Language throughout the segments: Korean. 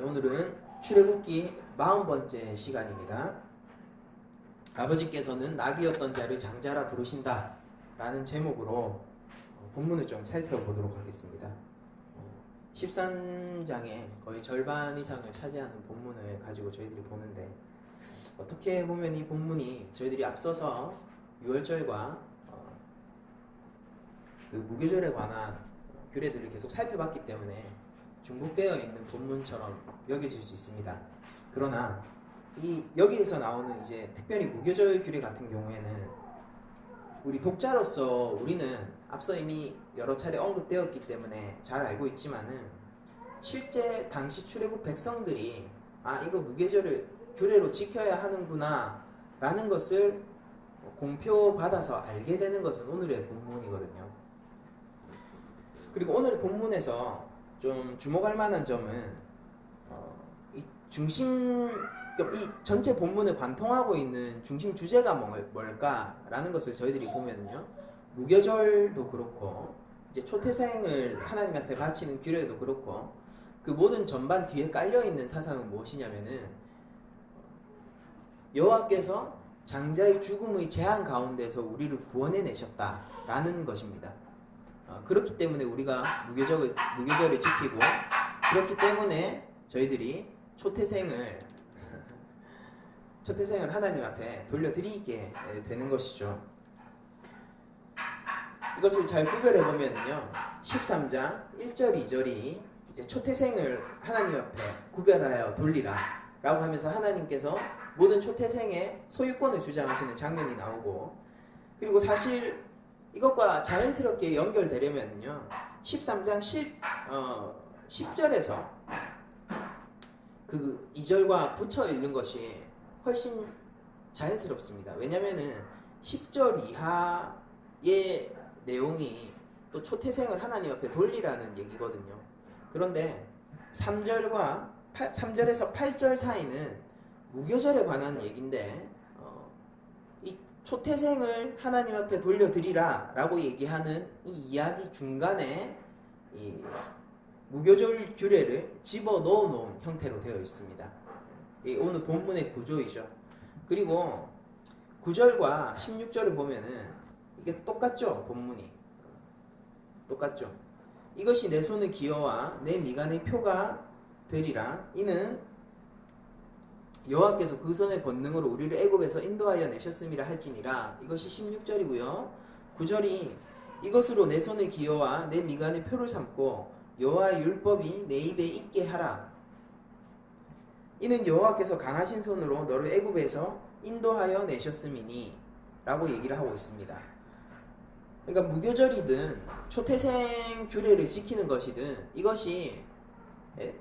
오늘은 출애굽기 40번째 시간입니다. 아버지께서는 낙이었던 자를 장자라 부르신다 라는 제목으로 본문을 좀 살펴보도록 하겠습니다. 13장의 거의 절반 이상을 차지하는 본문을 가지고 저희들이 보는데, 어떻게 보면 이 본문이 저희들이 앞서서 유월절과 그 무교절에 관한 규례들을 계속 살펴봤기 때문에 중복되어 있는 본문처럼 여겨질 수 있습니다. 그러나 여기에서 나오는 이제 특별히 무교절 규례 같은 경우에는 우리 독자로서 우리는 앞서 이미 여러 차례 언급되었기 때문에 잘 알고 있지만은, 실제 당시 출애굽 백성들이 이거 무교절을 규례로 지켜야 하는구나 라는 것을 공표받아서 알게 되는 것은 오늘의 본문이거든요. 그리고 오늘 본문에서 좀 주목할 만한 점은 이 전체 본문을 관통하고 있는 중심 주제가 뭘까라는 것을 저희들이 보면은요, 무교절도 그렇고 이제 초태생을 하나님 앞에 바치는 규례도 그렇고 그 모든 전반 뒤에 깔려 있는 사상은 무엇이냐면은, 여호와께서 장자의 죽음의 재앙 가운데서 우리를 구원해 내셨다라는 것입니다. 그렇기 때문에 우리가 무교절을 지키고, 그렇기 때문에 저희들이 초태생을 하나님 앞에 돌려드리게 되는 것이죠. 이것을 잘 구별해 보면요, 13장 1절 2절이 이제 초태생을 하나님 앞에 구별하여 돌리라 라고 하면서 하나님께서 모든 초태생의 소유권을 주장하시는 장면이 나오고, 그리고 사실 이것과 자연스럽게 연결되려면요, 13장 10절에서 그 2절과 붙여 읽는 것이 훨씬 자연스럽습니다. 왜냐면은 10절 이하의 내용이 또 초태생을 하나님 앞에 돌리라는 얘기거든요. 그런데 3절에서 8절 사이는 무교절에 관한 얘기인데, 이 초태생을 하나님 앞에 돌려드리라 라고 얘기하는 이 이야기 중간에 이 무교절 규례를 집어넣어 놓은 형태로 되어 있습니다. 오늘 본문의 구조이죠. 그리고 9절과 16절을 보면은 이게 똑같죠. 본문이 똑같죠. 이것이 내 손의 기여와 내 미간의 표가 되리라. 이는 여호와께서 그 손의 권능으로 우리를 애굽에서 인도하여 내셨음이라 할지니라. 이것이 16절이고요. 9절이 이것으로 내 손의 기여와 내 미간의 표를 삼고 여호와의 율법이 내 입에 있게 하라. 이는 여호와께서 강하신 손으로 너를 애굽에서 인도하여 내셨음이니 라고 얘기를 하고 있습니다. 그러니까 무교절이든 초태생 규례를 지키는 것이든 이것이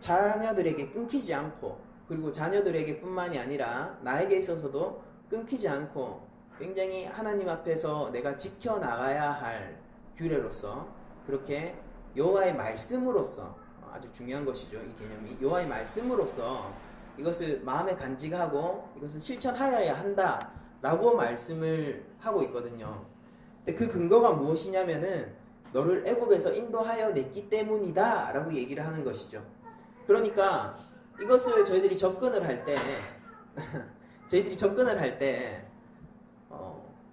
자녀들에게 끊기지 않고, 그리고 자녀들에게 뿐만이 아니라 나에게 있어서도 끊기지 않고 굉장히 하나님 앞에서 내가 지켜나가야 할 규례로서, 그렇게 여호와의 말씀으로서, 아주 중요한 것이죠. 이 개념이 여호와의 말씀으로서 이것을 마음에 간직하고 이것을 실천하여야 한다 라고 말씀을 하고 있거든요. 근데 그 근거가 무엇이냐면은 너를 애굽에서 인도하여 냈기 때문이다 라고 얘기를 하는 것이죠. 그러니까 이것을 저희들이 접근을 할 때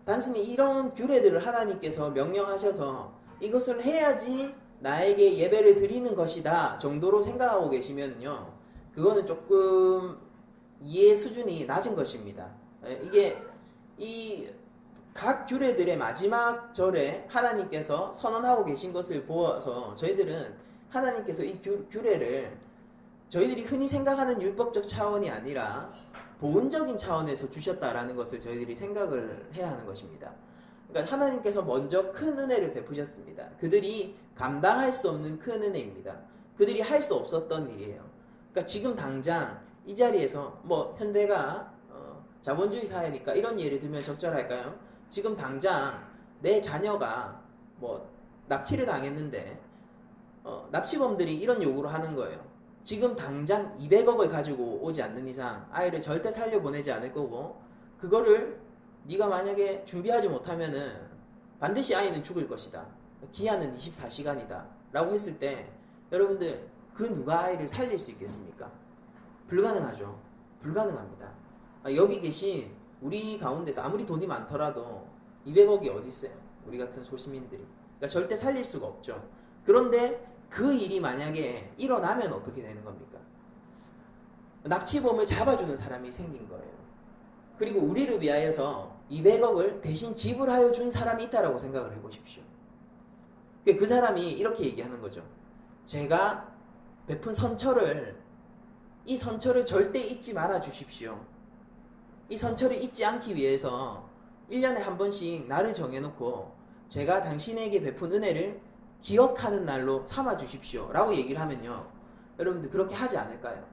단순히 이런 규례들을 하나님께서 명령하셔서 이것을 해야지 나에게 예배를 드리는 것이다 정도로 생각하고 계시면요, 그거는 조금 이해 수준이 낮은 것입니다. 이게 이 각 규례들의 마지막 절에 하나님께서 선언하고 계신 것을 보아서 저희들은 하나님께서 이 규례를 저희들이 흔히 생각하는 율법적 차원이 아니라 보은적인 차원에서 주셨다라는 것을 저희들이 생각을 해야 하는 것입니다. 그러니까 하나님께서 먼저 큰 은혜를 베푸셨습니다. 그들이 감당할 수 없는 큰 은혜입니다. 그들이 할 수 없었던 일이에요. 그러니까 지금 당장 이 자리에서 현대가 자본주의 사회니까 이런 예를 들면 적절할까요? 지금 당장 내 자녀가 납치를 당했는데 납치범들이 이런 요구를 하는 거예요. 지금 당장 200억을 가지고 오지 않는 이상 아이를 절대 살려보내지 않을 거고, 그거를 네가 만약에 준비하지 못하면은 반드시 아이는 죽을 것이다. 기한은 24시간이다 라고 했을 때, 여러분들 그 누가 아이를 살릴 수 있겠습니까? 불가능하죠. 불가능합니다. 여기 계신 우리 가운데서 아무리 돈이 많더라도 200억이 어디 있어요? 우리 같은 소시민들이. 그러니까 절대 살릴 수가 없죠. 그런데 그 일이 만약에 일어나면 어떻게 되는 겁니까? 납치범을 잡아주는 사람이 생긴 거예요. 그리고 우리를 위하여서 200억을 대신 지불하여 준 사람이 있다라고 생각을 해보십시오. 그 사람이 이렇게 얘기하는 거죠. 제가 베푼 이 선처를 절대 잊지 말아 주십시오. 이 선처를 잊지 않기 위해서 1년에 한 번씩 날을 정해놓고 제가 당신에게 베푼 은혜를 기억하는 날로 삼아 주십시오 라고 얘기를 하면요, 여러분들 그렇게 하지 않을까요?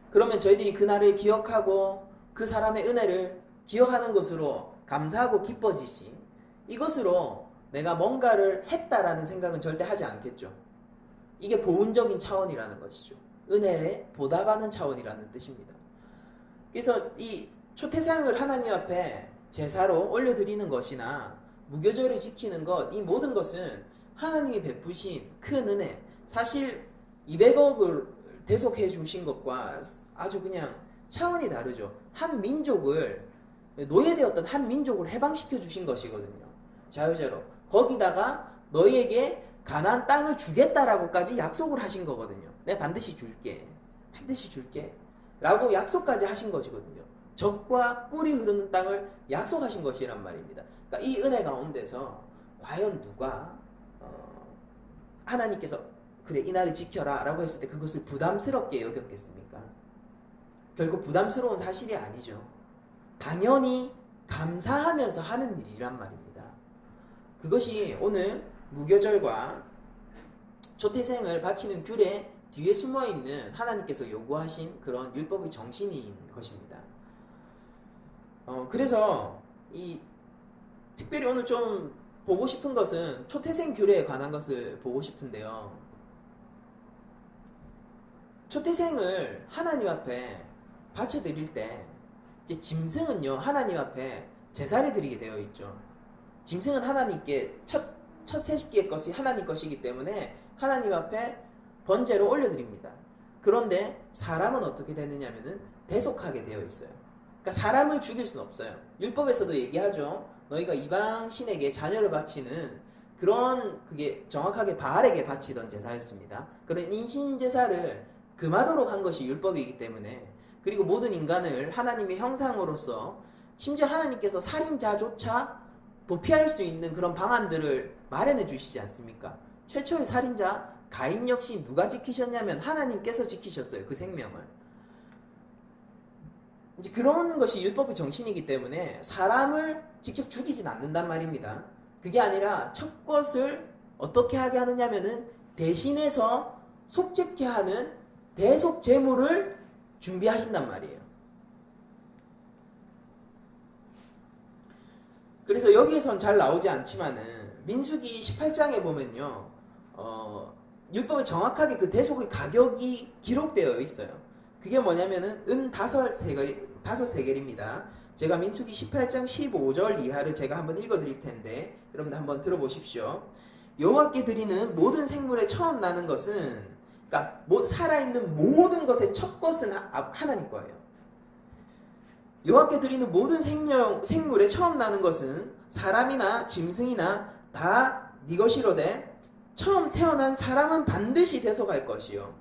그러면 저희들이 그 날을 기억하고 그 사람의 은혜를 기억하는 것으로 감사하고 기뻐지지, 이것으로 내가 뭔가를 했다라는 생각은 절대 하지 않겠죠. 이게 보훈적인 차원이라는 것이죠. 은혜에 보답하는 차원이라는 뜻입니다. 그래서 이 초태생을 하나님 앞에 제사로 올려드리는 것이나 무교절을 지키는 것, 이 모든 것은 하나님이 베푸신 큰 은혜, 사실 200억을 대속해 주신 것과 아주 그냥 차원이 다르죠. 한 민족을, 노예되었던 한 민족을 해방시켜 주신 것이거든요. 자유자로. 거기다가 너희에게 가나안 땅을 주겠다라고까지 약속을 하신 거거든요. 내가 반드시 줄게. 반드시 줄게. 라고 약속까지 하신 것이거든요. 적과 꿀이 흐르는 땅을 약속하신 것이란 말입니다. 그러니까 이 은혜 가운데서 과연 누가 하나님께서 그래 이 날을 지켜라 라고 했을 때 그것을 부담스럽게 여겼겠습니까? 결국 부담스러운 사실이 아니죠. 당연히 감사하면서 하는 일이란 말입니다. 그것이 오늘 무교절과 초태생을 바치는 규례 뒤에 숨어있는 하나님께서 요구하신 그런 율법의 정신인 것입니다. 그래서 특별히 오늘 좀 보고 싶은 것은 초태생 규례에 관한 것을 보고 싶은데요. 초태생을 하나님 앞에 바쳐드릴 때 이제 짐승은요 하나님 앞에 제사를 드리게 되어 있죠. 짐승은 하나님께 첫 새끼의 것이 하나님 것이기 때문에 하나님 앞에 번제로 올려드립니다. 그런데 사람은 어떻게 되느냐면은 대속하게 되어 있어요. 그러니까 사람을 죽일 수는 없어요. 율법에서도 얘기하죠. 너희가 이방신에게 자녀를 바치는 그런, 그게 정확하게 바알에게 바치던 제사였습니다. 그런 인신제사를 금하도록 한 것이 율법이기 때문에, 그리고 모든 인간을 하나님의 형상으로서 심지어 하나님께서 살인자조차 도피할 수 있는 그런 방안들을 마련해 주시지 않습니까? 최초의 살인자 가인 역시 누가 지키셨냐면 하나님께서 지키셨어요. 그 생명을. 이제 그런 것이 율법의 정신이기 때문에 사람을 직접 죽이진 않는단 말입니다. 그게 아니라 첫 것을 어떻게 하게 하느냐면은 대신해서 속죄케 하는 대속 제물을 준비하신단 말이에요. 그래서 여기에선 잘 나오지 않지만은 민수기 18장에 보면요, 율법에 정확하게 그 대속의 가격이 기록되어 있어요. 그게 뭐냐면은 은 5세겔입니다. 제가 민수기 18장 15절 이하를 제가 한번 읽어드릴 텐데 여러분들 한번 들어보십시오. 여호와께 드리는 모든 생물의 처음 나는 것은, 그러니까 살아있는 모든 것의 첫 것은 하나님 거예요. 여호와께 드리는 모든 생물의 처음 나는 것은 사람이나 짐승이나 다 네 것이로되 처음 태어난 사람은 반드시 대속할 것이요,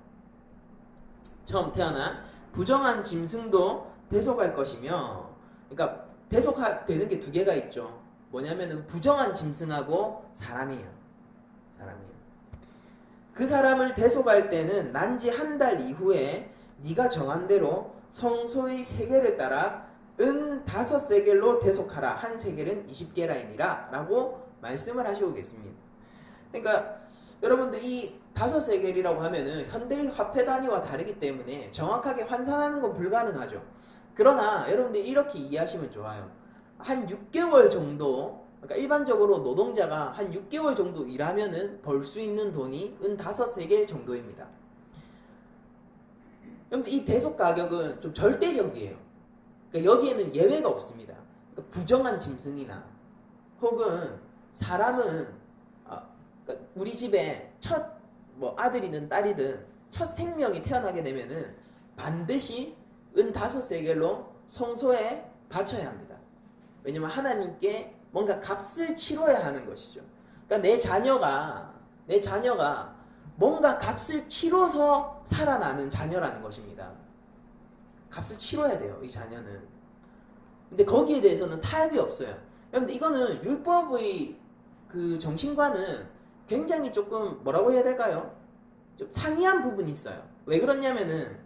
처음 태어난 부정한 짐승도 대속할 것이며, 그러니까 대속되는 게 두 개가 있죠. 뭐냐면은 부정한 짐승하고 사람이에요. 그 사람을 대속할 때는 난지 한 달 이후에 네가 정한 대로 성소의 세겔을 따라 은 5세겔로 대속하라. 한 세겔은 20게라이니라 라고 말씀을 하시고 계십니다. 그러니까 여러분들 이 5세겔이라고 하면은 현대의 화폐 단위와 다르기 때문에 정확하게 환산하는 건 불가능하죠. 그러나 여러분들 이렇게 이해하시면 좋아요. 한 6개월 정도, 그러니까 일반적으로 노동자가 한 6개월 정도 일하면은 벌 수 있는 돈이 은 5세겔 정도입니다. 여러분들 이 대속 가격은 좀 절대적이에요. 그러니까 여기에는 예외가 없습니다. 그러니까 부정한 짐승이나 혹은 사람은 그러니까 우리 집에 첫 아들이든 딸이든 첫 생명이 태어나게 되면은 반드시 은 5세겔로 성소에 바쳐야 합니다. 왜냐면 하나님께 뭔가 값을 치러야 하는 것이죠. 그러니까 내 자녀가 뭔가 값을 치러서 살아나는 자녀라는 것입니다. 값을 치러야 돼요, 이 자녀는. 근데 거기에 대해서는 타협이 없어요. 여러분들 이거는 율법의 그 정신과는 굉장히 조금 뭐라고 해야 될까요? 좀 상이한 부분이 있어요. 왜 그러냐면은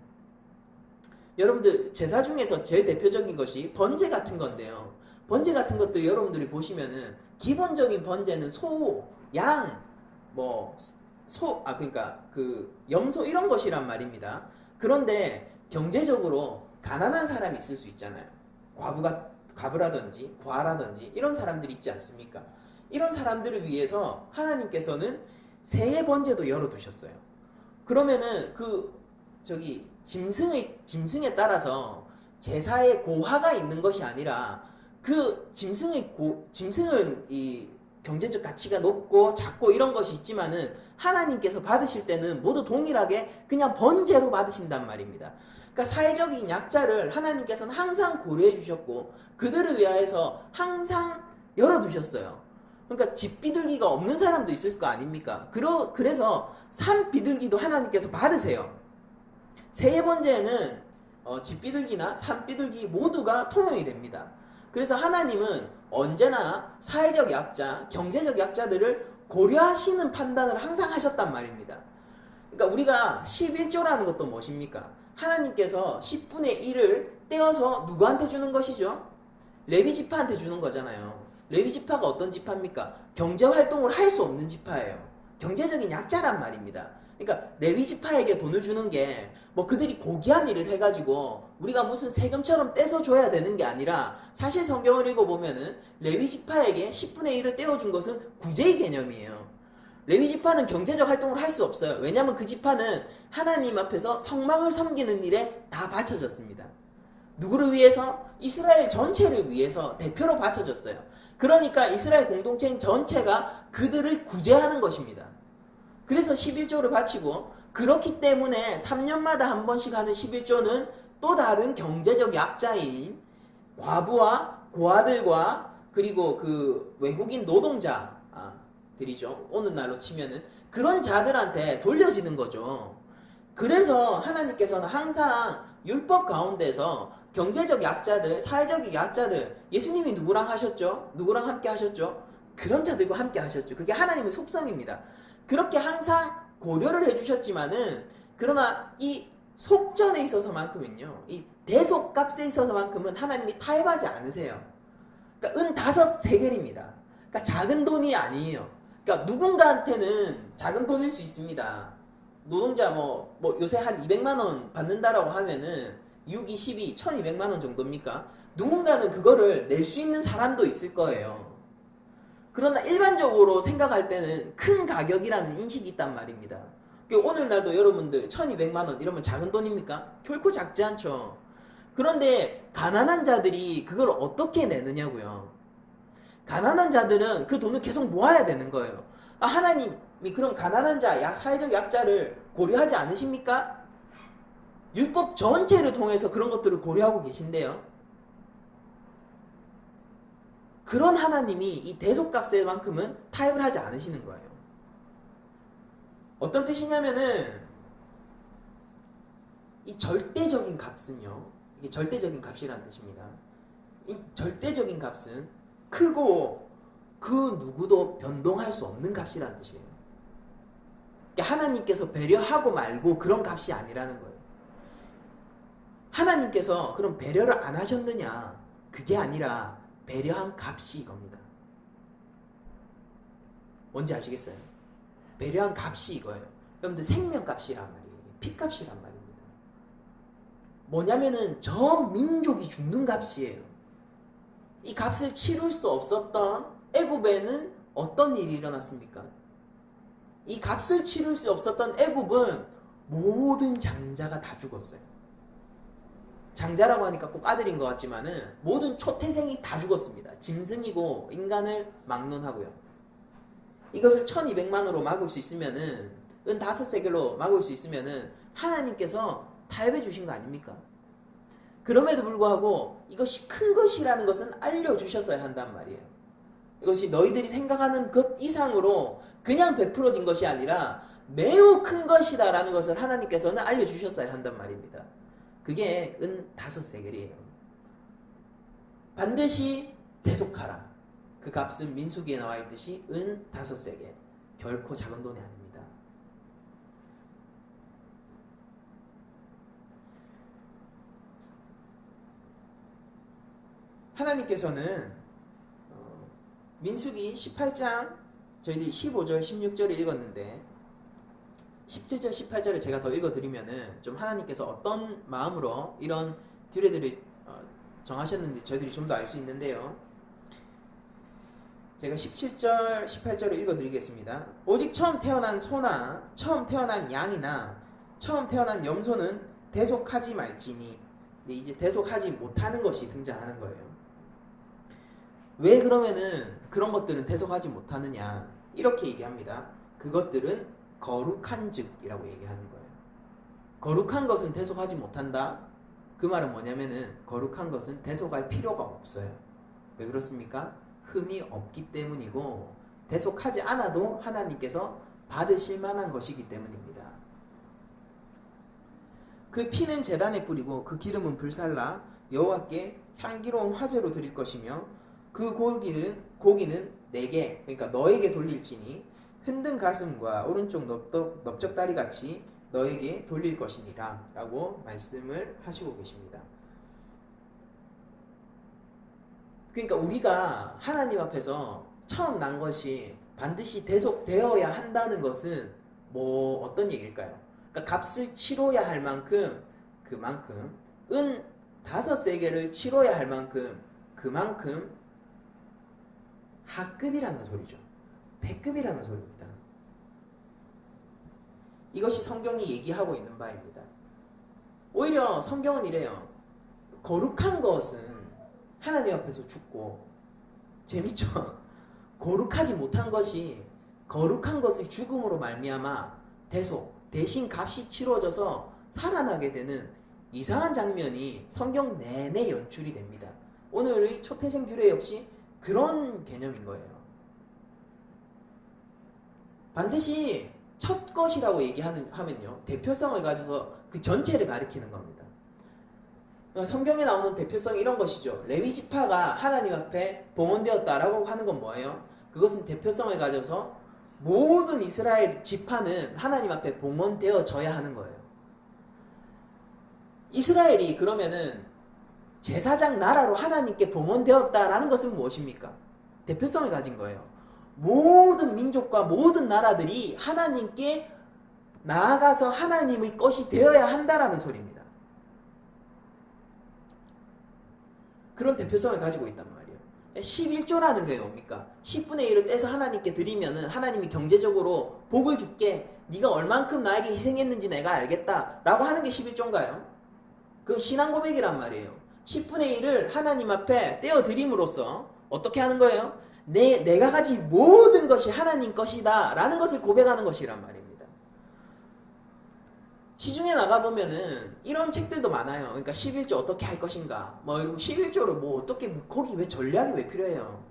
여러분들 제사 중에서 제일 대표적인 것이 번제 같은 건데요. 번제 같은 것도 여러분들이 보시면은 기본적인 번제는 소, 양, 그러니까 그 염소 이런 것이란 말입니다. 그런데 경제적으로 가난한 사람이 있을 수 있잖아요. 과부라든지 과라든지 이런 사람들이 있지 않습니까? 이런 사람들을 위해서 하나님께서는 새해 번제도 열어두셨어요. 그러면은 짐승에 따라서 제사의 고하가 있는 것이 아니라 그 짐승은 이 경제적 가치가 높고 작고 이런 것이 있지만은 하나님께서 받으실 때는 모두 동일하게 그냥 번제로 받으신단 말입니다. 그러니까 사회적인 약자를 하나님께서는 항상 고려해 주셨고 그들을 위하여서 항상 열어두셨어요. 그러니까 집 비둘기가 없는 사람도 있을 거 아닙니까? 그래서 산 비둘기도 하나님께서 받으세요. 새해 번제에는 집 비둘기나 산 비둘기 모두가 통용이 됩니다. 그래서 하나님은 언제나 사회적 약자, 경제적 약자들을 고려하시는 판단을 항상 하셨단 말입니다. 그러니까 우리가 11조라는 것도 무엇입니까? 하나님께서 10분의 1을 떼어서 누구한테 주는 것이죠? 레위 지파한테 주는 거잖아요. 레위 지파가 어떤 지파입니까? 경제 활동을 할 수 없는 지파예요. 경제적인 약자란 말입니다. 그러니까 레위 지파에게 돈을 주는 게 그들이 고귀한 일을 해가지고 우리가 무슨 세금처럼 떼서 줘야 되는 게 아니라 사실 성경을 읽어보면은 레위 지파에게 10분의 1을 떼어준 것은 구제의 개념이에요. 레위 지파는 경제적 활동을 할 수 없어요. 왜냐하면 그 지파는 하나님 앞에서 성막을 섬기는 일에 다 바쳐졌습니다. 누구를 위해서? 이스라엘 전체를 위해서 대표로 바쳐졌어요. 그러니까 이스라엘 공동체 전체가 그들을 구제하는 것입니다. 그래서 11조를 바치고 그렇기 때문에 3년마다 한 번씩 하는 11조는 또 다른 경제적 약자인 과부와 고아들과 그리고 그 외국인 노동자들이죠. 오는 날로 치면은 그런 자들한테 돌려지는 거죠. 그래서 하나님께서는 항상 율법 가운데서 경제적 약자들, 사회적 약자들, 예수님이 누구랑 하셨죠? 누구랑 함께 하셨죠? 그런 자들과 함께 하셨죠. 그게 하나님의 속성입니다. 그렇게 항상 고려를 해주셨지만은 그러나 이 속전에 있어서만큼은요, 이 대속값에 있어서만큼은 하나님이 타협하지 않으세요. 그러니까 은 5세겔입니다. 그러니까 작은 돈이 아니에요. 그러니까 누군가한테는 작은 돈일 수 있습니다. 노동자 요새 한 200만 원 받는다라고 하면은 6, 2, 12, 1200만 원 정도입니까? 누군가는 그거를 낼 수 있는 사람도 있을 거예요. 그러나 일반적으로 생각할 때는 큰 가격이라는 인식이 있단 말입니다. 오늘날도 여러분들 1200만 원 이러면 작은 돈입니까? 결코 작지 않죠. 그런데 가난한 자들이 그걸 어떻게 내느냐고요. 가난한 자들은 그 돈을 계속 모아야 되는 거예요. 하나님이 그럼 가난한 자, 사회적 약자를 고려하지 않으십니까? 율법 전체를 통해서 그런 것들을 고려하고 계신데요. 그런 하나님이 이 대속값에만큼은 타협을 하지 않으시는 거예요. 어떤 뜻이냐면은 이 절대적인 값은요. 이게 절대적인 값이라는 뜻입니다. 이 절대적인 값은 크고 그 누구도 변동할 수 없는 값이라는 뜻이에요. 하나님께서 배려하고 말고 그런 값이 아니라는 거예요. 하나님께서 그럼 배려를 안 하셨느냐? 그게 아니라 배려한 값이 이겁니다. 뭔지 아시겠어요? 배려한 값이 이거예요. 여러분들 생명값이란 말이에요. 피값이란 말입니다. 뭐냐면은 전 민족이 죽는 값이에요. 이 값을 치룰 수 없었던 애굽에는 어떤 일이 일어났습니까? 이 값을 치룰 수 없었던 애굽은 모든 장자가 다 죽었어요. 장자라고 하니까 꼭 아들인 것 같지만은 모든 초태생이 다 죽었습니다. 짐승이고 인간을 막론하고요. 이것을 1200만으로 막을 수 있으면은 은 5세겔로 막을 수 있으면은 하나님께서 다 해주신 거 아닙니까? 그럼에도 불구하고 이것이 큰 것이라는 것은 알려주셨어야 한단 말이에요. 이것이 너희들이 생각하는 것 이상으로 그냥 베풀어진 것이 아니라 매우 큰 것이다라는 것을 하나님께서는 알려주셨어야 한단 말입니다. 그게 은 5세겔이에요. 반드시 대속하라. 그 값은 민수기에 나와 있듯이 은 5세겔. 결코 작은 돈이 아닙니다. 하나님께서는 민수기 18장 저희들이 15절 16절을 읽었는데 17절 18절을 제가 더 읽어드리면은 좀 하나님께서 어떤 마음으로 이런 규례들을 정하셨는지 저희들이 좀 더 알 수 있는데요. 제가 17절 18절을 읽어드리겠습니다. 오직 처음 태어난 소나 처음 태어난 양이나 처음 태어난 염소는 대속하지 말지니. 근데 이제 대속하지 못하는 것이 등장하는 거예요. 왜 그러면은 그런 것들은 대속하지 못하느냐 이렇게 얘기합니다. 그것들은 거룩한 즉이라고 얘기하는 거예요. 거룩한 것은 대속하지 못한다. 그 말은 뭐냐면은 거룩한 것은 대속할 필요가 없어요. 왜 그렇습니까? 흠이 없기 때문이고 대속하지 않아도 하나님께서 받으실 만한 것이기 때문입니다. 그 피는 제단에 뿌리고 그 기름은 불살라 여호와께 향기로운 화제로 드릴 것이며 그 고기는 내게 그러니까 너에게 돌릴지니 흔든 가슴과 오른쪽 넓적다리 같이 너에게 돌릴 것이니라 라고 말씀을 하시고 계십니다. 그러니까 우리가 하나님 앞에서 처음 난 것이 반드시 대속되어야 한다는 것은 뭐 어떤 얘기일까요? 그러니까 값을 치러야 할 만큼 그만큼 은 5세겔을 치러야 할 만큼 그만큼 하급이라는 소리죠. 배급이라는 소리입니다. 이것이 성경이 얘기하고 있는 바입니다. 오히려 성경은 이래요. 거룩한 것은 하나님 앞에서 죽고 재밌죠? 거룩하지 못한 것이 거룩한 것의 죽음으로 말미암아 대신 값이 치러져서 살아나게 되는 이상한 장면이 성경 내내 연출이 됩니다. 오늘의 초태생 규례 역시 그런 개념인 거예요. 반드시 첫 것이라고 얘기하면요 대표성을 가져서 그 전체를 가리키는 겁니다. 성경에 나오는 대표성이 이런 것이죠. 레위지파가 하나님 앞에 봉헌되었다라고 하는 건 뭐예요? 그것은 대표성을 가져서 모든 이스라엘 지파는 하나님 앞에 봉헌되어져야 하는 거예요. 이스라엘이 그러면은 제사장 나라로 하나님께 봉헌되었다라는 것은 무엇입니까? 대표성을 가진 거예요. 모든 민족과 모든 나라들이 하나님께 나아가서 하나님의 것이 되어야 한다라는 소리입니다. 그런 대표성을 가지고 있단 말이에요. 11조라는 게 뭡니까? 10분의 1을 떼서 하나님께 드리면은 하나님이 경제적으로 복을 줄게. 네가 얼만큼 나에게 희생했는지 내가 알겠다. 라고 하는 게 11조인가요? 그건 신앙 고백이란 말이에요. 10분의 1을 하나님 앞에 떼어드림으로써 어떻게 하는 거예요? 내가 가진 모든 것이 하나님 것이다 라는 것을 고백하는 것이란 말입니다. 시중에 나가보면은 이런 책들도 많아요. 그러니까 11조 어떻게 할 것인가, 뭐 11조를 뭐 어떻게, 거기 왜 전략이 왜 필요해요?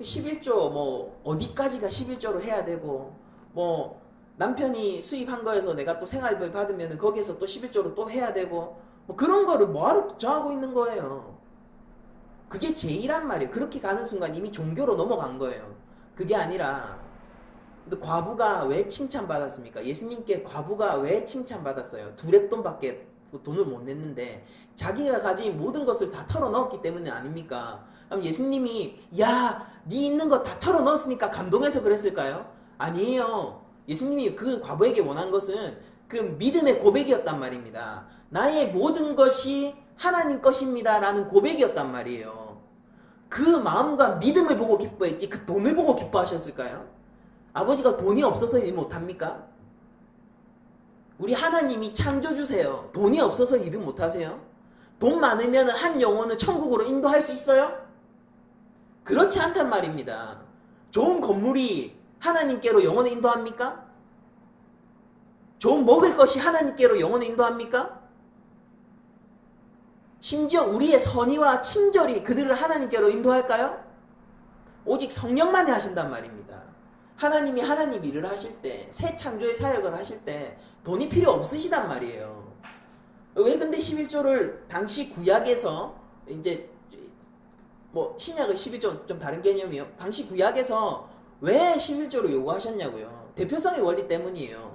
11조 뭐 어디까지가 11조로 해야 되고, 뭐 남편이 수입한 거에서 내가 또 생활비 받으면 거기에서 또 11조로 또 해야 되고, 뭐 그런 거를 뭐하러 정하고 있는 거예요. 그게 제의란 말이에요. 그렇게 가는 순간 이미 종교로 넘어간 거예요. 그게 아니라, 근데 과부가 왜 칭찬받았습니까? 예수님께 과부가 왜 칭찬받았어요? 2렙돈밖에 돈을 못 냈는데 자기가 가진 모든 것을 다 털어넣었기 때문에 아닙니까? 그럼 예수님이 야, 네 있는 거 다 털어넣었으니까 감동해서 그랬을까요? 아니에요. 예수님이 그 과부에게 원한 것은 그 믿음의 고백이었단 말입니다. 나의 모든 것이 하나님 것입니다 라는 고백이었단 말이에요. 그 마음과 믿음을 보고 기뻐했지 그 돈을 보고 기뻐하셨을까요? 아버지가 돈이 없어서 일 못합니까? 우리 하나님이 창조주세요. 돈이 없어서 일을 못하세요? 돈 많으면 한 영혼을 천국으로 인도할 수 있어요? 그렇지 않단 말입니다. 좋은 건물이 하나님께로 영혼을 인도합니까? 좋은 먹을 것이 하나님께로 영혼을 인도합니까? 심지어 우리의 선의와 친절이 그들을 하나님께로 인도할까요? 오직 성령만이 하신단 말입니다. 하나님이 하나님 일을 하실 때, 새 창조의 사역을 하실 때 돈이 필요 없으시단 말이에요. 왜 근데 11조를 당시 구약에서 이제 뭐 신약의 11조 좀 다른 개념이에요. 당시 구약에서 왜 11조를 요구하셨냐고요. 대표성의 원리 때문이에요.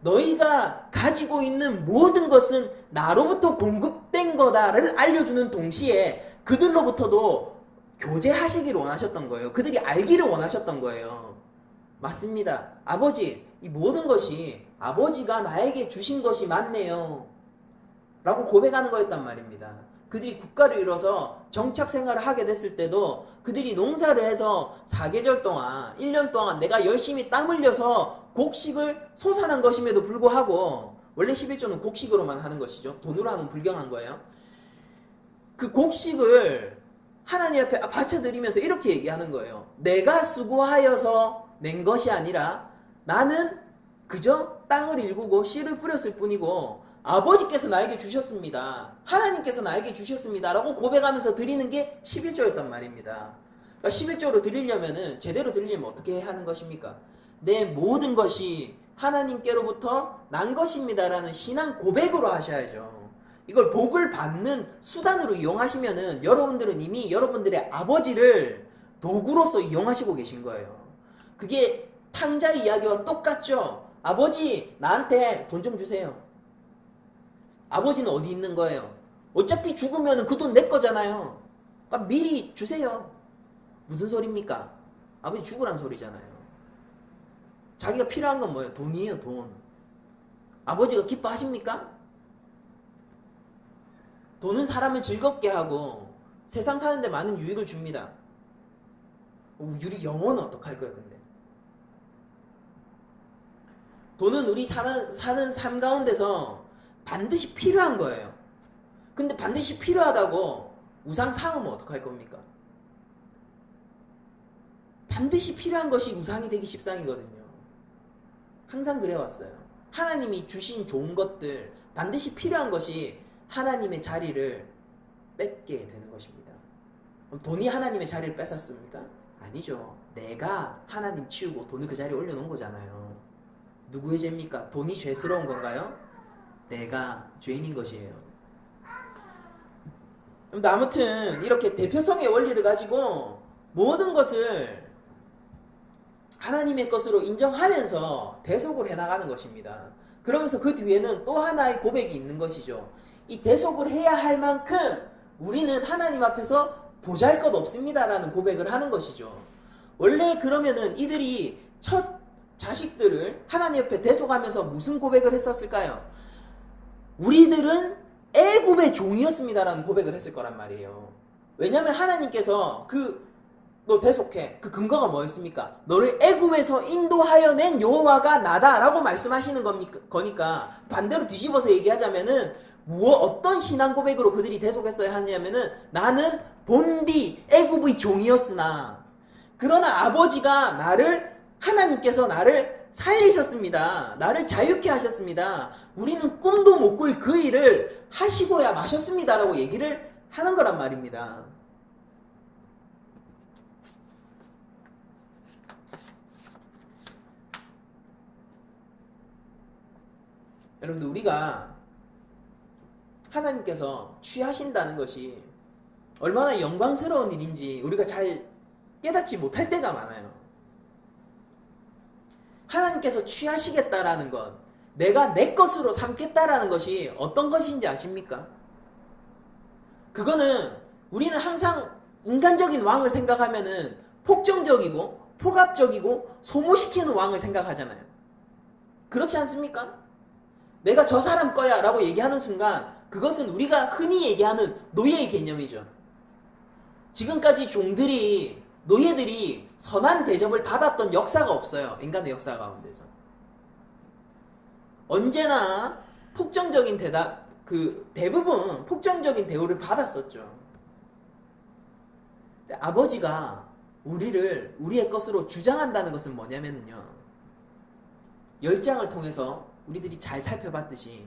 너희가 가지고 있는 모든 것은 나로부터 공급된 거다를 알려주는 동시에 그들로부터도 교제하시기를 원하셨던 거예요. 그들이 알기를 원하셨던 거예요. 맞습니다. 아버지, 이 모든 것이 아버지가 나에게 주신 것이 맞네요. 라고 고백하는 거였단 말입니다. 그들이 국가를 이뤄서 정착 생활을 하게 됐을 때도 그들이 농사를 해서 4계절 동안 1년 동안 내가 열심히 땀 흘려서 곡식을 솟아난 것임에도 불구하고 원래 11조는 곡식으로만 하는 것이죠. 돈으로 하면 불경한 거예요. 그 곡식을 하나님 앞에 바쳐드리면서 이렇게 얘기하는 거예요. 내가 수고하여서 낸 것이 아니라 나는 그저 땅을 일구고 씨를 뿌렸을 뿐이고 아버지께서 나에게 주셨습니다. 하나님께서 나에게 주셨습니다. 라고 고백하면서 드리는 게 11조였단 말입니다. 그러니까 11조로 드리려면은 제대로 드리려면 어떻게 하는 것입니까? 내 모든 것이 하나님께로부터 난 것입니다. 라는 신앙 고백으로 하셔야죠. 이걸 복을 받는 수단으로 이용하시면은 여러분들은 이미 여러분들의 아버지를 도구로서 이용하시고 계신 거예요. 그게 탕자의 이야기와 똑같죠? 아버지, 나한테 돈 좀 주세요. 아버지는 어디 있는 거예요? 어차피 죽으면 그 돈 내 거잖아요. 그러니까 미리 주세요. 무슨 소리입니까? 아버지 죽으란 소리잖아요. 자기가 필요한 건 뭐예요? 돈이에요, 돈. 아버지가 기뻐하십니까? 돈은 사람을 즐겁게 하고 세상 사는데 많은 유익을 줍니다. 우리 영혼은 어떡할 거예요, 근데? 돈은 우리 사는 삶 가운데서 반드시 필요한 거예요. 근데 반드시 필요하다고 우상 삼으면 어떡할 겁니까? 반드시 필요한 것이 우상이 되기 십상이거든요. 항상 그래왔어요. 하나님이 주신 좋은 것들, 반드시 필요한 것이 하나님의 자리를 뺏게 되는 것입니다. 그럼 돈이 하나님의 자리를 뺏었습니까? 아니죠. 내가 하나님 치우고 돈을 그 자리에 올려놓은 거잖아요. 누구의 죄입니까? 돈이 죄스러운 건가요? 내가 죄인인 것이에요. 아무튼 이렇게 대표성의 원리를 가지고 모든 것을 하나님의 것으로 인정하면서 대속을 해나가는 것입니다. 그러면서 그 뒤에는 또 하나의 고백이 있는 것이죠. 이 대속을 해야 할 만큼 우리는 하나님 앞에서 보잘것없습니다라는 고백을 하는 것이죠. 원래 그러면은 이들이 첫 자식들을 하나님 옆에 대속하면서 무슨 고백을 했었을까요? 우리들은 애굽의 종이었습니다라는 고백을 했을 거란 말이에요. 왜냐하면 하나님께서 너 대속해. 그 근거가 뭐였습니까? 너를 애굽에서 인도하여 낸 여호와가 나다라고 말씀하시는 거니까 반대로 뒤집어서 얘기하자면은 어떤 신앙 고백으로 그들이 대속했어야 하냐면은 나는 본디 애굽의 종이었으나 그러나 아버지가 하나님께서 나를 살리셨습니다. 나를 자유케 하셨습니다. 우리는 꿈도 못 꿀 그 일을 하시고야 마셨습니다. 라고 얘기를 하는 거란 말입니다. 여러분들 우리가 하나님께서 취하신다는 것이 얼마나 영광스러운 일인지 우리가 잘 깨닫지 못할 때가 많아요. 하나님께서 취하시겠다라는 것, 내가 내 것으로 삼겠다라는 것이 어떤 것인지 아십니까? 그거는 우리는 항상 인간적인 왕을 생각하면은 폭정적이고 폭압적이고 소모시키는 왕을 생각하잖아요. 그렇지 않습니까? 내가 저 사람 거야 라고 얘기하는 순간 그것은 우리가 흔히 얘기하는 노예의 개념이죠. 지금까지 노예들이 선한 대접을 받았던 역사가 없어요. 인간의 역사 가운데서. 언제나 폭정적인 대부분 폭정적인 대우를 받았었죠. 아버지가 우리를 우리의 것으로 주장한다는 것은 뭐냐면요. 열장을 통해서 우리들이 잘 살펴봤듯이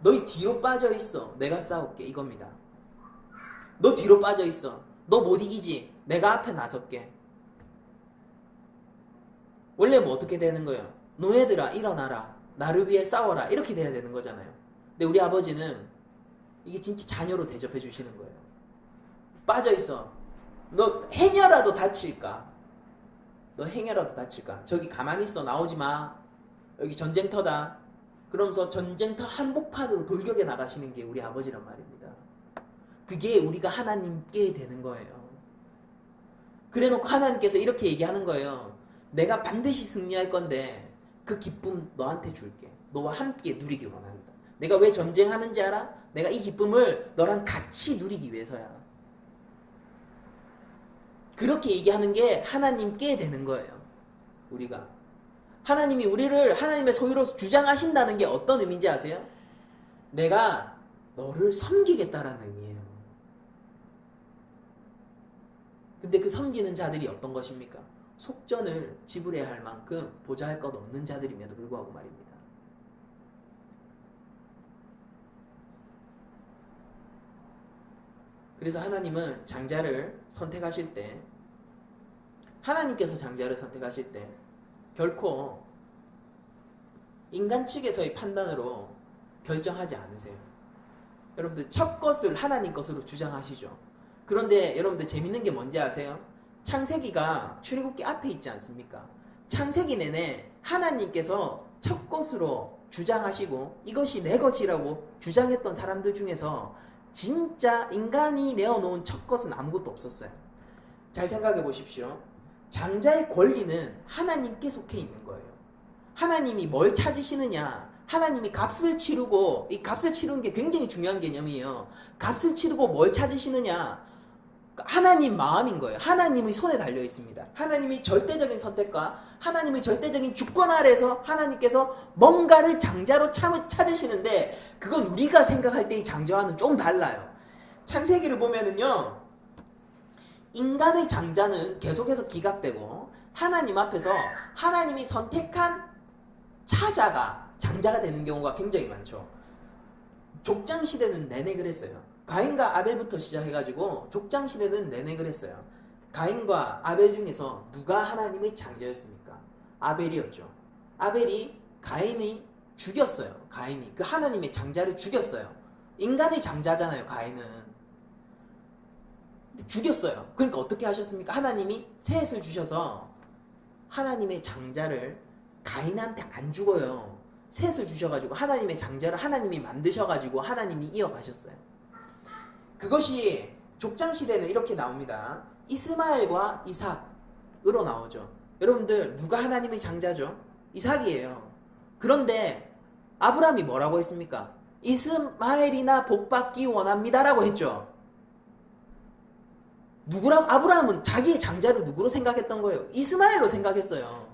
너희 뒤로 빠져 있어. 내가 싸울게. 이겁니다. 너 뒤로 빠져 있어. 너 못 이기지. 내가 앞에 나설게. 원래 뭐 어떻게 되는 거예요? 노예들아 일어나라. 나를 위해 싸워라. 이렇게 돼야 되는 거잖아요. 근데 우리 아버지는 이게 진짜 자녀로 대접해 주시는 거예요. 빠져 있어. 너 행여라도 다칠까? 너 행여라도 다칠까? 저기 가만히 있어. 나오지 마. 여기 전쟁터다. 그러면서 전쟁터 한복판으로 돌격해 나가시는 게 우리 아버지란 말입니다. 그게 우리가 하나님께 되는 거예요. 그래놓고 하나님께서 이렇게 얘기하는 거예요. 내가 반드시 승리할 건데 그 기쁨 너한테 줄게. 너와 함께 누리기 원한다. 내가 왜 전쟁하는지 알아? 내가 이 기쁨을 너랑 같이 누리기 위해서야. 그렇게 얘기하는 게 하나님께 되는 거예요. 우리가. 하나님이 우리를 하나님의 소유로 주장하신다는 게 어떤 의미인지 아세요? 내가 너를 섬기겠다라는 의미예요. 근데 그 섬기는 자들이 어떤 것입니까? 속전을 지불해야 할 만큼 보잘할 것 없는 자들임에도 불구하고 말입니다. 그래서 하나님은 장자를 선택하실 때, 하나님께서 장자를 선택하실 때 결코 인간 측에서의 판단으로 결정하지 않으세요. 여러분들 첫 것을 하나님 것으로 주장하시죠. 그런데 여러분들 재밌는 게 뭔지 아세요? 창세기가 출애굽기 앞에 있지 않습니까? 창세기 내내 하나님께서 첫 것으로 주장하시고 이것이 내 것이라고 주장했던 사람들 중에서 진짜 인간이 내어놓은 첫 것은 아무것도 없었어요. 잘 생각해 보십시오. 장자의 권리는 하나님께 속해 있는 거예요. 하나님이 뭘 찾으시느냐? 하나님이 값을 치르고, 이 값을 치르는 게 굉장히 중요한 개념이에요. 값을 치르고 뭘 찾으시느냐? 하나님 마음인 거예요. 하나님의 손에 달려 있습니다. 하나님이 절대적인 선택과 하나님의 절대적인 주권 아래에서 하나님께서 뭔가를 장자로 찾으시는데 그건 우리가 생각할 때의 장자와는 좀 달라요. 창세기를 보면은요, 인간의 장자는 계속해서 기각되고 하나님 앞에서 하나님이 선택한 차자가 장자가 되는 경우가 굉장히 많죠. 족장시대는 내내 그랬어요. 가인과 아벨부터 시작해가지고 족장시대는 내내 그랬어요. 가인과 아벨 중에서 누가 하나님의 장자였습니까? 아벨이었죠. 아벨이 가인이 죽였어요. 가인이 그 하나님의 장자를 죽였어요. 인간의 장자잖아요. 가인은 죽였어요. 그러니까 어떻게 하셨습니까? 하나님이 셋을 주셔서 하나님의 장자를 가인한테 안 죽어요. 셋을 주셔가지고 하나님의 장자를 하나님이 만드셔가지고 하나님이 이어가셨어요. 그것이 족장시대는 이렇게 나옵니다. 이스마엘과 이삭으로 나오죠. 여러분들 누가 하나님의 장자죠? 이삭이에요. 그런데 아브라함이 뭐라고 했습니까? 이스마엘이나 복받기 원합니다라고 했죠. 아브라함은 자기의 장자를 누구로 생각했던 거예요? 이스마엘로 생각했어요.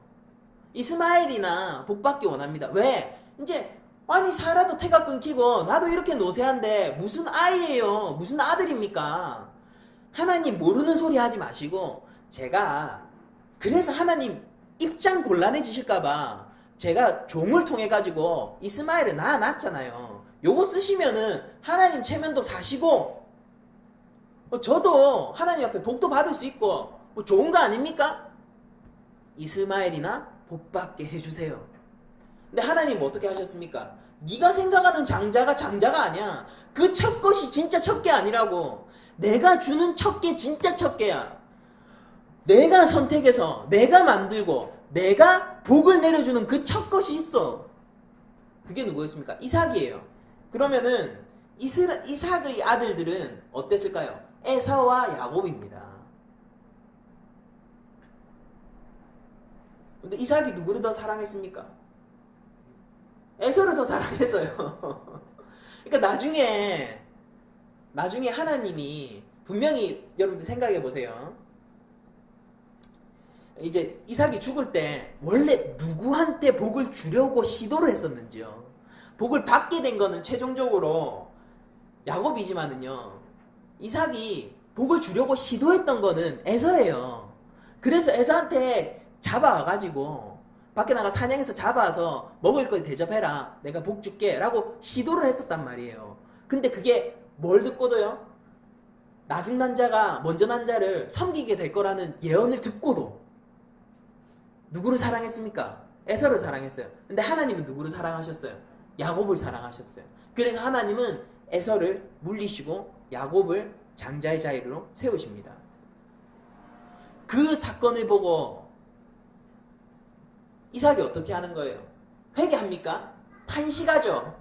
이스마엘이나 복받기 원합니다. 왜? 이제 아니 사라도 태가 끊기고 나도 이렇게 노쇠한데 무슨 아이예요? 무슨 아들입니까? 하나님 모르는 소리 하지 마시고 제가 그래서 하나님 입장 곤란해지실까봐 제가 종을 통해 가지고 이스마엘을 낳아놨잖아요. 요거 쓰시면은 하나님 체면도 사시고 저도 하나님 앞에 복도 받을 수 있고 뭐 좋은 거 아닙니까? 이스마엘이나 복받게 해주세요. 근데 하나님 어떻게 하셨습니까? 네가 생각하는 장자가 장자가 아니야. 그 첫 것이 진짜 첫 게 아니라고. 내가 주는 첫 게 진짜 첫 게야. 내가 선택해서 내가 만들고 내가 복을 내려주는 그 첫 것이 있어. 그게 누구였습니까? 이삭이에요. 그러면은 이삭의 아들들은 어땠을까요? 에사와 야곱입니다. 근데 이삭이 누구를 더 사랑했습니까? 에서를 더 사랑했어요. 그러니까 나중에 하나님이 분명히 여러분들 생각해 보세요. 이제 이삭이 죽을 때 원래 누구한테 복을 주려고 시도를 했었는지요. 복을 받게 된 거는 최종적으로 야곱이지만은요. 이삭이 복을 주려고 시도했던 거는 에서예요. 그래서 에서한테 잡아와가지고 밖에 나가 사냥해서 잡아서 먹을 걸 대접해라. 내가 복 줄게. 라고 시도를 했었단 말이에요. 근데 그게 뭘 듣고도요? 나중 난 자가 먼저 난 자를 섬기게 될 거라는 예언을 듣고도 누구를 사랑했습니까? 에서를 사랑했어요. 근데 하나님은 누구를 사랑하셨어요? 야곱을 사랑하셨어요. 그래서 하나님은 에서를 물리시고 야곱을 장자의 자리로 세우십니다. 그 사건을 보고 이삭이 어떻게 하는 거예요? 회개합니까? 탄식하죠.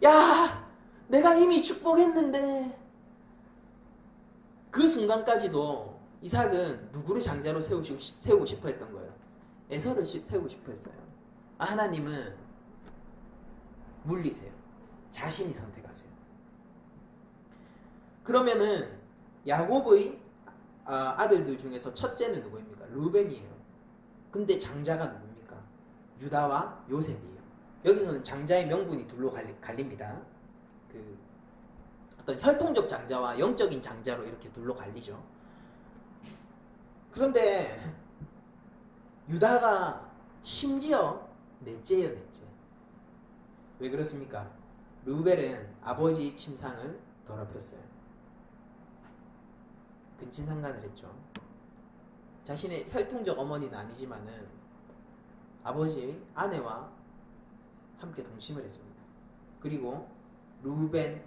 야, 내가 이미 축복했는데. 그 순간까지도 이삭은 누구를 장자로 세우고 싶어 했던 거예요? 에서를 세우고 싶어 했어요. 하나님은 물리세요. 자신이 선택하세요. 그러면은 야곱의 아들들 중에서 첫째는 누구입니까? 루벤이에요. 근데 장자가 누굽니까? 유다와 요셉이에요. 여기서는 장자의 명분이 둘로 갈립니다. 그 어떤 혈통적 장자와 영적인 장자로 이렇게 둘로 갈리죠. 그런데 유다가 심지어 넷째예요, 넷째. 왜 그렇습니까? 루벨은 아버지 침상을 더럽혔어요. 근친상간을 했죠. 자신의 혈통적 어머니는 아니지만은 아버지의 아내와 함께 동침을 했습니다. 그리고 루벤,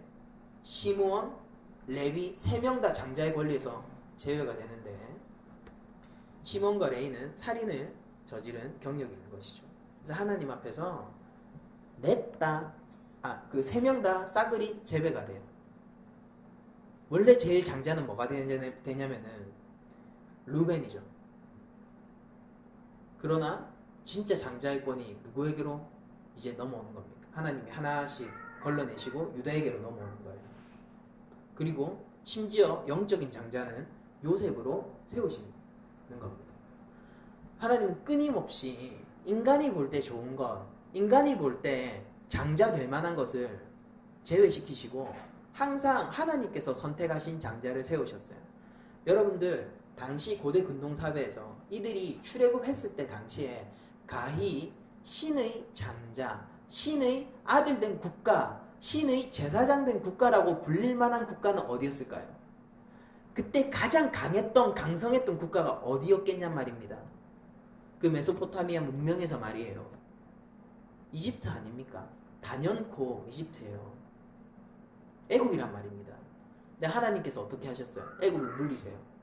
시므온, 레위 3명 다 장자의 권리에서 제외가 되는데 시몬과 레위는 살인을 저지른 경력이 있는 것이죠. 그래서 하나님 앞에서 그 3명 다 싸그리 제외가 돼요. 원래 제일 장자는 뭐가 되냐면은 루벤이죠. 그러나 진짜 장자의 권이 누구에게로 이제 넘어오는 겁니까? 하나님이 하나씩 걸러내시고 유다에게로 넘어오는 거예요. 그리고 심지어 영적인 장자는 요셉으로 세우시는 겁니다. 하나님은 끊임없이 인간이 볼 때 좋은 것, 인간이 볼 때 장자 될 만한 것을 제외시키시고 항상 하나님께서 선택하신 장자를 세우셨어요. 여러분들 당시 고대 근동사회에서 이들이 출애굽했을 때 당시에 가히 신의 장자, 신의 아들 된 국가, 신의 제사장 된 국가라고 불릴 만한 국가는 어디였을까요? 그때 가장 강성했던 국가가 어디였겠냔 말입니다. 그 메소포타미아 문명에서 말이에요. 이집트 아닙니까? 단연코 이집트예요. 애굽이란 말입니다. 근데 하나님께서 어떻게 하셨어요? 애굽을 물리세요.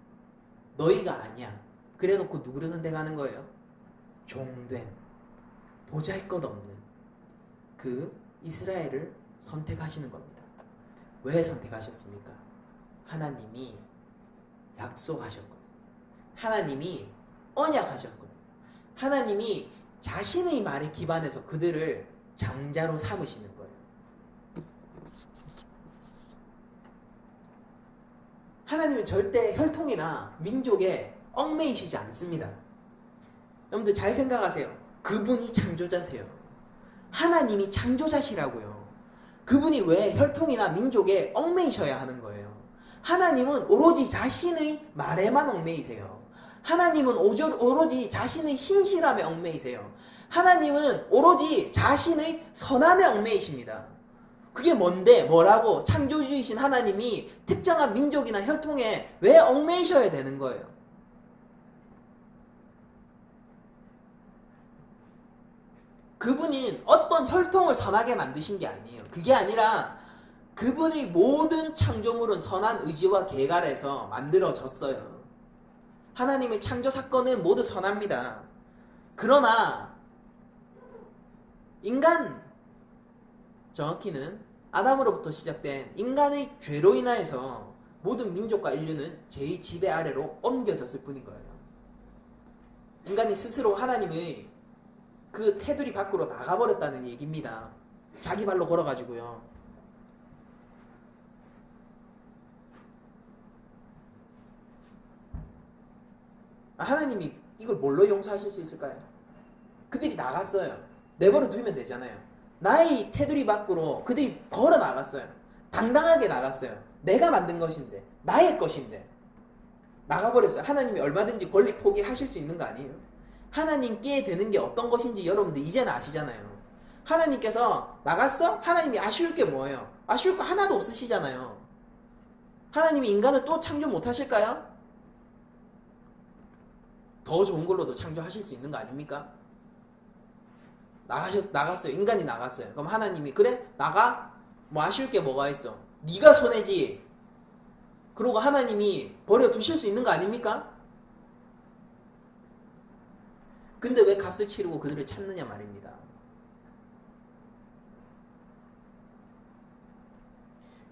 너희가 아니야. 그래놓고 누구를 선택하는 거예요? 종된, 보잘것없는 그 이스라엘을 선택하시는 겁니다. 왜 선택하셨습니까? 하나님이 약속하셨거든요. 하나님이 언약하셨거든요. 하나님이 자신의 말에 기반해서 그들을 장자로 삼으시는 거예요. 하나님은 절대 혈통이나 민족에 얽매이시지 않습니다. 여러분들 잘 생각하세요. 그분이 창조자세요. 하나님이 창조자시라고요. 그분이 왜 혈통이나 민족에 얽매이셔야 하는 거예요? 하나님은 오로지 자신의 말에만 얽매이세요. 하나님은 오로지 자신의 신실함에 얽매이세요. 하나님은 오로지 자신의 선함에 얽매이십니다. 그게 뭐라고 창조주이신 하나님이 특정한 민족이나 혈통에 왜 얽매이셔야 되는 거예요? 그분이 어떤 혈통을 선하게 만드신 게 아니에요. 그게 아니라 그분의 모든 창조물은 선한 의지와 계획 아래서 만들어졌어요. 하나님의 창조 사건은 모두 선합니다. 그러나 인간, 정확히는 아담으로부터 시작된 인간의 죄로 인하여서 모든 민족과 인류는 제 지배 아래로 옮겨졌을 뿐인 거예요. 인간이 스스로 하나님의 그 테두리 밖으로 나가버렸다는 얘기입니다. 자기 발로 걸어가지고요. 하나님이 이걸 뭘로 용서하실 수 있을까요? 그들이 나갔어요. 내버려 두면 되잖아요. 나의 테두리 밖으로 그들이 걸어 나갔어요. 당당하게 나갔어요. 내가 만든 것인데, 나의 것인데 나가버렸어요. 하나님이 얼마든지 권리 포기하실 수 있는 거 아니에요? 하나님께 되는 게 어떤 것인지 여러분들 이제는 아시잖아요. 하나님께서 나갔어? 하나님이 아쉬울 게 뭐예요? 아쉬울 거 하나도 없으시잖아요. 하나님이 인간을 또 창조 못 하실까요? 더 좋은 걸로도 창조하실 수 있는 거 아닙니까? 나갔어요. 인간이 나갔어요. 그럼 하나님이 그래? 나가? 뭐 아쉬울 게 뭐가 있어? 네가 손해지. 그러고 하나님이 버려두실 수 있는 거 아닙니까? 근데 왜 값을 치르고 그들을 찾느냐 말입니다.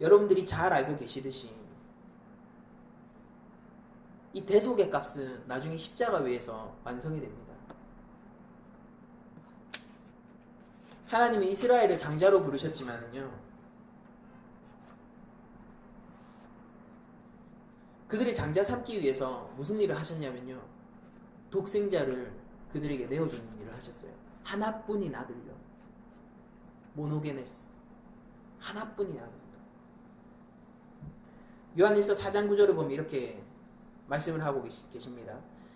여러분들이 잘 알고 계시듯이 이 대속의 값은 나중에 십자가 위에서 완성이 됩니다. 하나님은 이스라엘을 장자로 부르셨지만은요, 그들이 장자 삼기 위해서 무슨 일을 하셨냐면요, 독생자를 그들에게 내어주는 일을 하셨어요. 하나뿐인 아들요. 모노게네스. 하나뿐인 아들. 요한일서 4장 9절을 보면 이렇게 말씀을 하고 계십니다.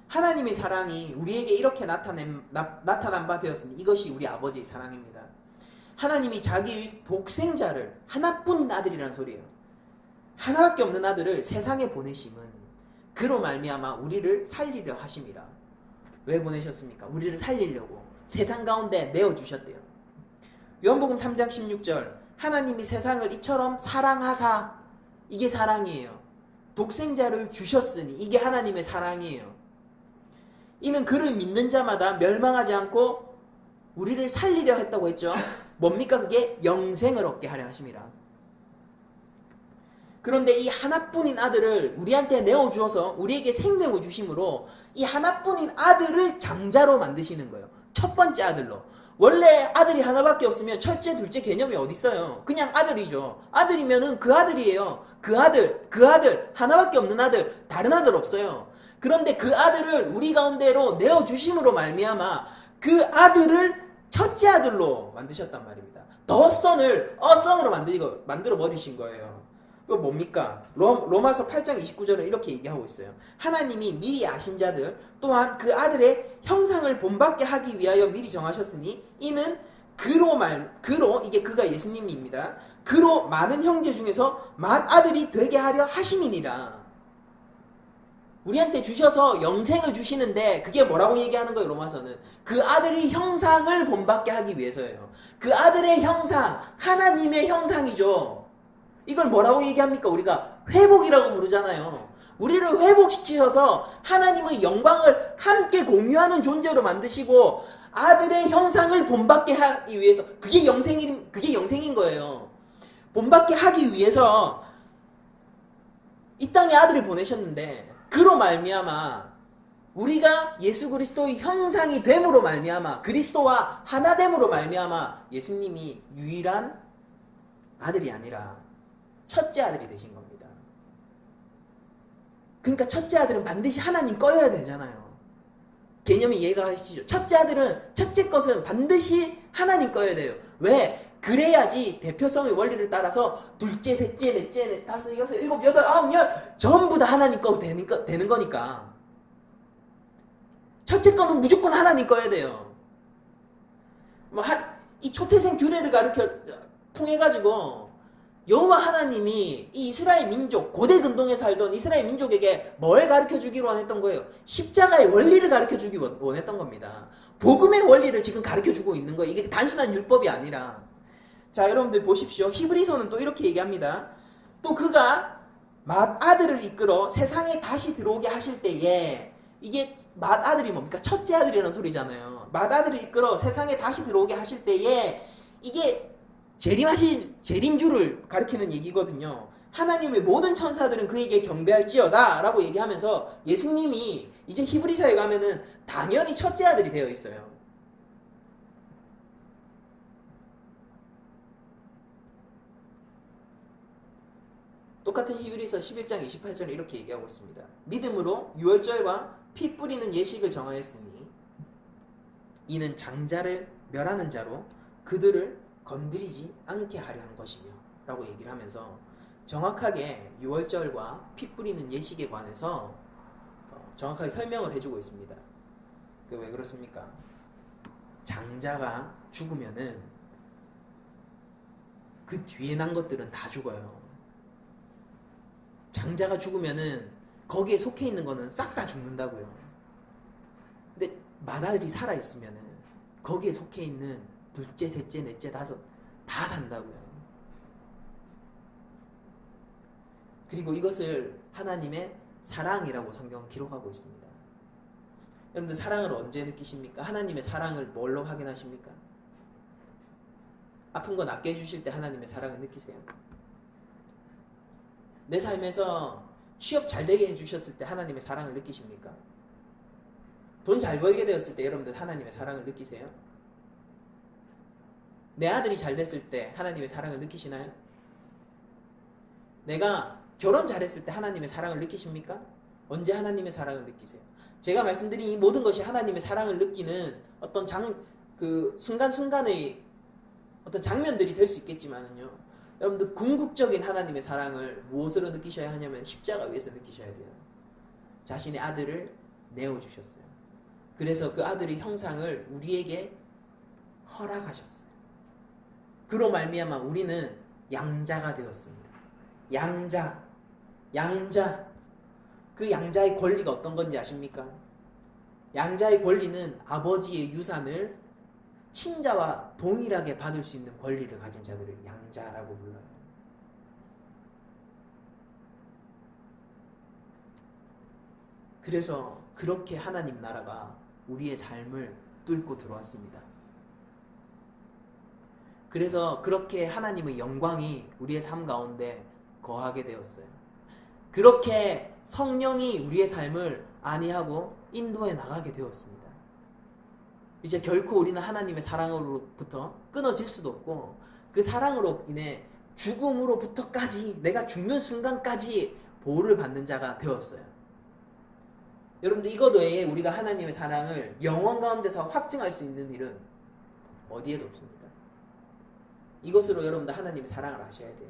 하나님의 사랑이 우리에게 이렇게 나타난 바 되었으니 이것이 우리 아버지의 사랑입니다. 하나님이 자기의 독생자를, 하나뿐인 아들이라는 소리예요. 하나밖에 없는 아들을 세상에 보내심은 그로 말미암아 우리를 살리려 하심이라. 왜 보내셨습니까? 우리를 살리려고 세상 가운데 내어주셨대요. 요한복음 3장 16절, 하나님이 세상을 이처럼 사랑하사, 이게 사랑이에요. 독생자를 주셨으니 이게 하나님의 사랑이에요. 이는 그를 믿는 자마다 멸망하지 않고 우리를 살리려 했다고 했죠. 뭡니까? 그게 영생을 얻게 하려 하심이라. 그런데 이 하나뿐인 아들을 우리한테 내어주어서 우리에게 생명을 주심으로 이 하나뿐인 아들을 장자로 만드시는 거예요. 첫 번째 아들로. 원래 아들이 하나밖에 없으면 첫째, 둘째 개념이 어디 있어요? 그냥 아들이죠. 아들이면은 그 아들이에요. 그 아들, 하나밖에 없는 아들, 다른 아들 없어요. 그런데 그 아들을 우리 가운데로 내어주심으로 말미암아 그 아들을 첫째 아들로 만드셨단 말입니다. 더 선을 어선으로 만들어 버리신 거예요. 이거 뭡니까? 로마서 8장 29절은 이렇게 얘기하고 있어요. 하나님이 미리 아신 자들 또한 그 아들의 형상을 본받게 하기 위하여 미리 정하셨으니 이는 그로 이게 그가 예수님입니다. 그로 많은 형제 중에서 맏아들이 되게 하려 하심이니라. 우리한테 주셔서 영생을 주시는데 그게 뭐라고 얘기하는 거예요? 로마서는 그 아들의 형상을 본받게 하기 위해서예요. 그 아들의 형상, 하나님의 형상이죠. 이걸 뭐라고 얘기합니까? 우리가 회복이라고 부르잖아요. 우리를 회복시키셔서 하나님의 영광을 함께 공유하는 존재로 만드시고 아들의 형상을 본받게 하기 위해서, 그게 영생인 거예요. 본받게 하기 위해서 이 땅에 아들을 보내셨는데 그로 말미암아 우리가 예수 그리스도의 형상이 됨으로 말미암아 그리스도와 하나됨으로 말미암아 예수님이 유일한 아들이 아니라 첫째 아들이 되신 겁니다. 그러니까 첫째 아들은 반드시 하나님 거여야 되잖아요. 개념이 이해가 가시죠? 첫째 것은 반드시 하나님 거여야 돼요. 왜? 그래야지 대표성의 원리를 따라서 둘째, 셋째, 넷째, 다섯, 여섯, 일곱, 여덟, 아홉, 열 전부 다 하나님 거 되는 거니까. 첫째 거는 무조건 하나님 거여야 돼요. 이 초태생 규례를 통해가지고 여호와 하나님이 이 이스라엘 민족, 고대 근동에 살던 이스라엘 민족에게 뭘 가르쳐 주기로 원했던 거예요? 십자가의 원리를 가르쳐 주기 원했던 겁니다. 복음의 원리를 지금 가르쳐 주고 있는 거예요. 이게 단순한 율법이 아니라. 자, 여러분들 보십시오. 히브리서는 또 이렇게 얘기합니다. 또 그가 맏아들을 이끌어 세상에 다시 들어오게 하실 때에, 이게 맏아들이 뭡니까? 첫째 아들이라는 소리잖아요. 맏아들을 이끌어 세상에 다시 들어오게 하실 때에, 이게 재림주를 가리키는 얘기거든요. 하나님의 모든 천사들은 그에게 경배할지어다 라고 얘기하면서 예수님이 이제 히브리서에 가면은 당연히 첫째 아들이 되어 있어요. 똑같은 히브리서 11장 28절에 이렇게 얘기하고 있습니다. 믿음으로 유월절과 피 뿌리는 예식을 정하였으니 이는 장자를 멸하는 자로 그들을 건드리지 않게 하려 한 것이며 라고 얘기를 하면서 정확하게 유월절과 피 뿌리는 예식에 관해서 정확하게 설명을 해주고 있습니다. 왜 그렇습니까? 장자가 죽으면은 그 뒤에 난 것들은 다 죽어요. 장자가 죽으면은 거기에 속해 있는 거는 싹 다 죽는다고요. 근데 맏아들이 살아있으면은 거기에 속해 있는 둘째, 셋째, 넷째, 다섯 다 산다고요. 그리고 이것을 하나님의 사랑이라고 성경은 기록하고 있습니다. 여러분들 사랑을 언제 느끼십니까? 하나님의 사랑을 뭘로 확인하십니까? 아픈 거 낫게 해주실 때 하나님의 사랑을 느끼세요? 내 삶에서 취업 잘 되게 해주셨을 때 하나님의 사랑을 느끼십니까? 돈 잘 벌게 되었을 때 여러분들 하나님의 사랑을 느끼세요? 내 아들이 잘 됐을 때 하나님의 사랑을 느끼시나요? 내가 결혼 잘했을 때 하나님의 사랑을 느끼십니까? 언제 하나님의 사랑을 느끼세요? 제가 말씀드린 이 모든 것이 하나님의 사랑을 느끼는 어떤 순간순간의 어떤 장면들이 될 수 있겠지만은요, 여러분들 궁극적인 하나님의 사랑을 무엇으로 느끼셔야 하냐면 십자가 위에서 느끼셔야 돼요. 자신의 아들을 내어주셨어요. 그래서 그 아들의 형상을 우리에게 허락하셨어요. 그로 말미암아 우리는 양자가 되었습니다. 양자. 그 양자의 권리가 어떤 건지 아십니까? 양자의 권리는 아버지의 유산을 친자와 동일하게 받을 수 있는 권리를 가진 자들을 양자라고 불러요. 그래서 그렇게 하나님 나라가 우리의 삶을 뚫고 들어왔습니다. 그래서 그렇게 하나님의 영광이 우리의 삶 가운데 거하게 되었어요. 그렇게 성령이 우리의 삶을 안위하고 인도해 나가게 되었습니다. 이제 결코 우리는 하나님의 사랑으로부터 끊어질 수도 없고 그 사랑으로 인해 죽음으로부터까지 내가 죽는 순간까지 보호를 받는 자가 되었어요. 여러분들 이것 외에 우리가 하나님의 사랑을 영원 가운데서 확증할 수 있는 일은 어디에도 없습니다. 이것으로 여러분들 하나님의 사랑을 아셔야 돼요.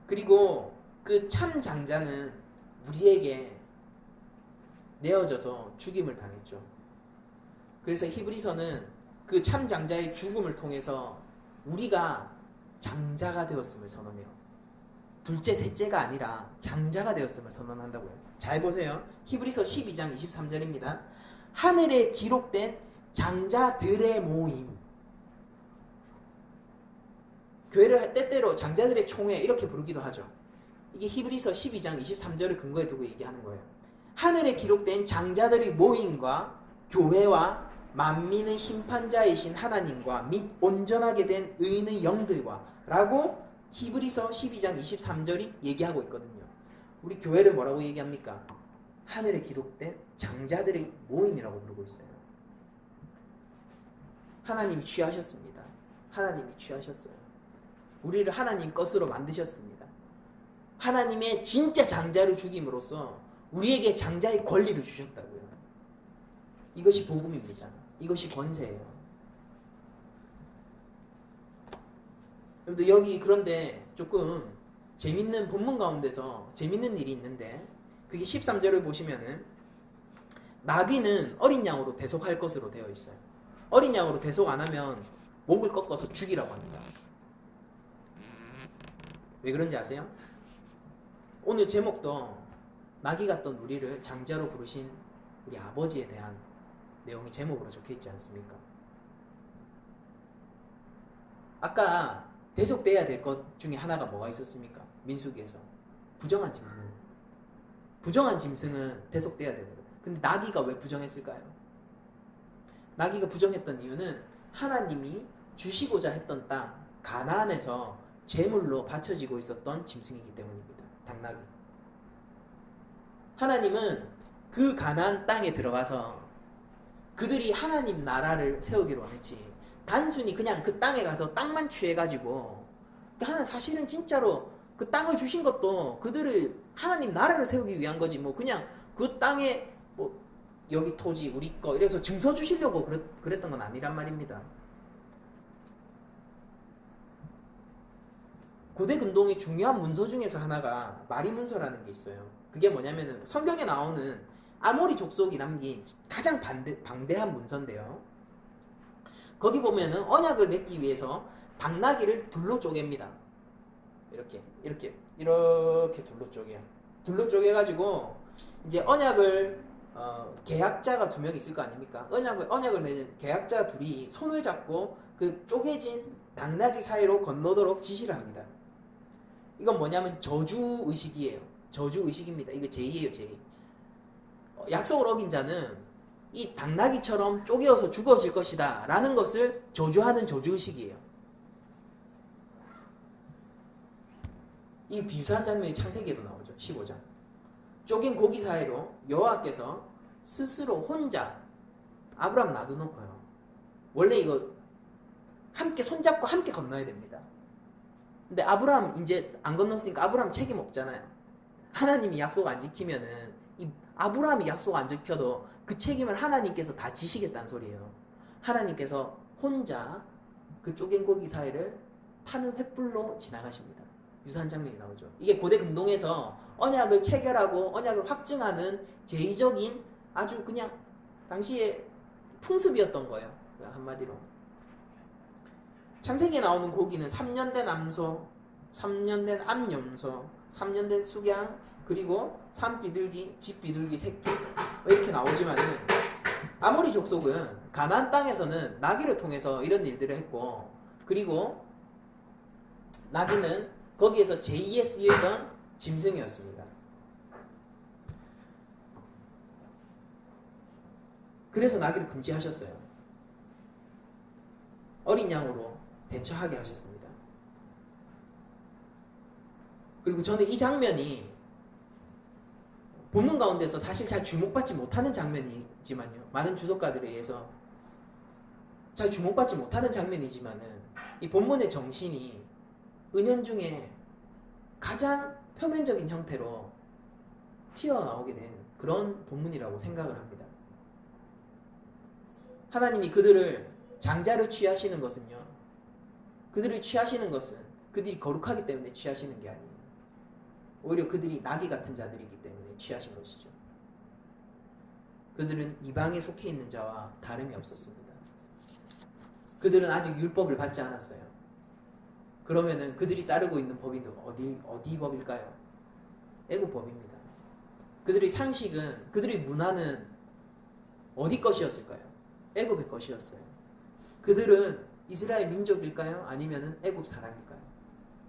그리고 그 참 장자는 우리에게 내어져서 죽임을 당했죠. 그래서 히브리서는 그 참 장자의 죽음을 통해서 우리가 장자가 되었음을 선언해요. 둘째, 셋째가 아니라 장자가 되었음을 선언한다고요. 잘 보세요. 히브리서 12장 23절입니다. 하늘에 기록된 장자들의 모임. 교회를 때때로 장자들의 총회 이렇게 부르기도 하죠. 이게 히브리서 12장 23절을 근거에 두고 얘기하는 거예요. 하늘에 기록된 장자들의 모임과 교회와 만민의 심판자이신 하나님과 및 온전하게 된 의인의 영들과 라고 히브리서 12장 23절이 얘기하고 있거든요. 우리 교회를 뭐라고 얘기합니까? 하늘에 기록된 장자들의 모임이라고 부르고 있어요. 하나님이 취하셨습니다. 하나님이 취하셨어요. 우리를 하나님 것으로 만드셨습니다. 하나님의 진짜 장자를 죽임으로써 우리에게 장자의 권리를 주셨다고요. 이것이 복음입니다. 이것이 권세예요. 여러분들 여기 그런데 조금 재밌는 본문 가운데서 재밌는 일이 있는데 그게 13절을 보시면은 나귀는 어린 양으로 대속할 것으로 되어 있어요. 어린 양으로 대속 안 하면 목을 꺾어서 죽이라고 합니다. 왜 그런지 아세요? 오늘 제목도 나귀 같던 우리를 장자로 부르신 우리 아버지에 대한 내용이 제목으로 적혀있지 않습니까? 아까 대속돼야 될 것 중에 하나가 뭐가 있었습니까? 민수기에서 부정한 짐승. 부정한 짐승은 대속돼야 되는 거예요. 근데 나귀가 왜 부정했을까요? 나귀가 부정했던 이유는 하나님이 주시고자 했던 땅 가나안에서 제물로 바쳐지고 있었던 짐승이기 때문입니다. 당나귀. 하나님은 그 가나안 땅에 들어가서 그들이 하나님 나라를 세우기로 원했지 단순히 그냥 그 땅에 가서 땅만 취해가지고 하나님 사실은 진짜로 그 땅을 주신 것도 그들을 하나님 나라를 세우기 위한 거지 뭐 그냥 그 땅에 뭐 여기 토지 우리 거 이래서 증서 주시려고 그랬던 건 아니란 말입니다. 고대 근동의 중요한 문서 중에서 하나가 마리 문서라는 게 있어요. 그게 뭐냐면은 성경에 나오는 아모리 족속이 남긴 가장 방대한 문서인데요. 거기 보면은 언약을 맺기 위해서 당나귀를 둘로 쪼갭니다. 이렇게 둘로 쪼개요. 둘로 쪼개가지고 이제 언약을 계약자가 2명 있을 거 아닙니까? 언약을 맺은 계약자 둘이 손을 잡고 그 쪼개진 당나귀 사이로 건너도록 지시를 합니다. 이건 뭐냐면 저주 의식이에요. 저주 의식입니다. 이거 제의예요, 제의. 약속을 어긴 자는 이 당나귀처럼 쪼개어서 죽어질 것이다 라는 것을 저주하는 저주 의식이에요. 이 비슷한 장면이 창세기에도 나오죠. 15장. 쪼갠 고기 사이로 여호와께서 스스로 혼자 아브라함 놔두놓고요. 원래 이거 함께 손잡고 함께 건너야 됩니다. 근데 아브라함 이제 안 건넜으니까 아브라함 책임 없잖아요. 하나님이 약속 안 지키면은 이 아브라함이 약속 안 지켜도 그 책임을 하나님께서 다 지시겠다는 소리예요. 하나님께서 혼자 그 쪼갠 고기 사이를 타는 횃불로 지나가십니다. 유사한 장면이 나오죠. 이게 고대 금동에서 언약을 체결하고 언약을 확증하는 제의적인 아주 그냥 당시에 풍습이었던 거예요. 한마디로. 창세기에 나오는 고기는 3년 된 암소, 3년 된 암염소, 3년 된 숙양, 그리고 산비둘기, 집비둘기 새끼 이렇게 나오지만은 아모리 족속은 가나안 땅에서는 나귀를 통해서 이런 일들을 했고, 그리고 나귀는 거기에서 제2에 쓰이던 짐승이었습니다. 그래서 나귀를 금지하셨어요. 어린 양으로 대처하게 하셨습니다. 그리고 저는 이 장면이 본문 가운데서 사실 잘 주목받지 못하는 장면이지만요. 많은 주석가들에 의해서 잘 주목받지 못하는 장면이지만은 이 본문의 정신이 은연중에 가장 표면적인 형태로 튀어나오게 된 그런 본문이라고 생각을 합니다. 하나님이 그들을 장자로 취하시는 것은요, 그들을 취하시는 것은 그들이 거룩하기 때문에 취하시는 게 아니에요. 오히려 그들이 나귀 같은 자들이기 때문에 취하신 것이죠. 그들은 이방에 속해 있는 자와 다름이 없었습니다. 그들은 아직 율법을 받지 않았어요. 그러면은 그들이 따르고 있는 법이 어디 법일까요? 애국법입니다. 그들의 상식은, 그들의 문화는 어디 것이었을까요? 애굽의 것이었어요. 그들은 이스라엘 민족일까요? 아니면은 애굽 사람일까요?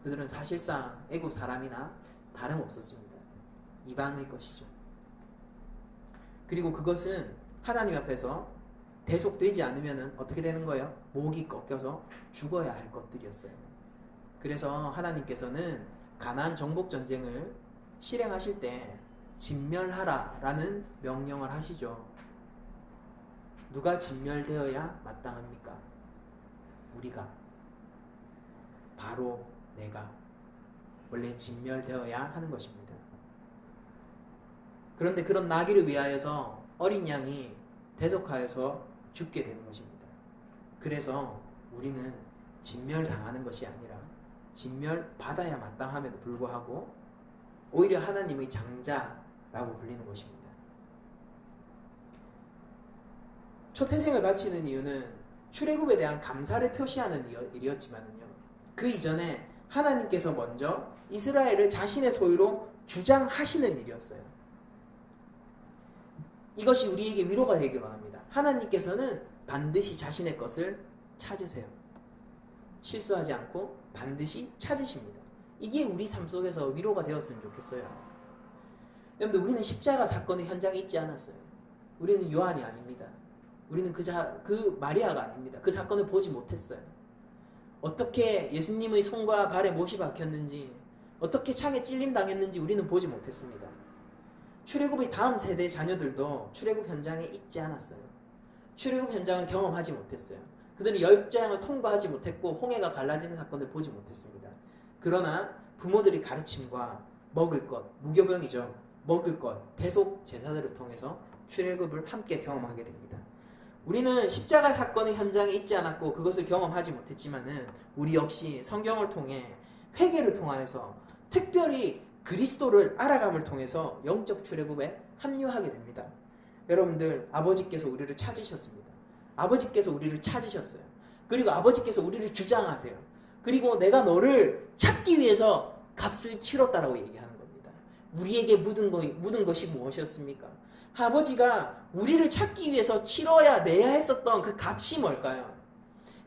그들은 사실상 애굽 사람이나 다름없었습니다. 이방의 것이죠. 그리고 그것은 하나님 앞에서 대속되지 않으면은 어떻게 되는 거예요? 목이 꺾여서 죽어야 할 것들이었어요. 그래서 하나님께서는 가나안 정복 전쟁을 실행하실 때 진멸하라 라는 명령을 하시죠. 누가 진멸되어야 마땅합니까? 우리가, 바로 내가 원래 진멸되어야 하는 것입니다. 그런데 그런 나귀를 위하여서 어린 양이 대속하여서 죽게 되는 것입니다. 그래서 우리는 진멸당하는 것이 아니라 진멸받아야 마땅함에도 불구하고 오히려 하나님의 장자라고 불리는 것입니다. 초태생을 바치는 이유는 출애굽에 대한 감사를 표시하는 일이었지만요, 그 이전에 하나님께서 먼저 이스라엘을 자신의 소유로 주장하시는 일이었어요. 이것이 우리에게 위로가 되기를 원합니다. 하나님께서는 반드시 자신의 것을 찾으세요. 실수하지 않고 반드시 찾으십니다. 이게 우리 삶 속에서 위로가 되었으면 좋겠어요. 여러분들, 우리는 십자가 사건의 현장에 있지 않았어요. 우리는 요한이 아닙니다. 우리는 그 마리아가 아닙니다. 그 사건을 보지 못했어요. 어떻게 예수님의 손과 발에 못이 박혔는지, 어떻게 창에 찔림 당했는지 우리는 보지 못했습니다. 출애굽의 다음 세대 자녀들도 출애굽 현장에 있지 않았어요. 출애굽 현장을 경험하지 못했어요. 그들은 열장을 통과하지 못했고 홍해가 갈라지는 사건을 보지 못했습니다. 그러나 부모들의 가르침과 먹을 것, 무교병이죠. 먹을 것, 대속 제사들을 통해서 출애굽을 함께 경험하게 됩니다. 우리는 십자가 사건의 현장에 있지 않았고 그것을 경험하지 못했지만은 우리 역시 성경을 통해 회개를 통하여서 특별히 그리스도를 알아감을 통해서 영적 출애굽에 합류하게 됩니다. 여러분들, 아버지께서 우리를 찾으셨습니다. 아버지께서 우리를 찾으셨어요. 그리고 아버지께서 우리를 주장하세요. 그리고 내가 너를 찾기 위해서 값을 치렀다라고 얘기하는 겁니다. 우리에게 묻은 것이 무엇이었습니까? 아버지가 우리를 찾기 위해서 치러야 내야 했었던 그 값이 뭘까요?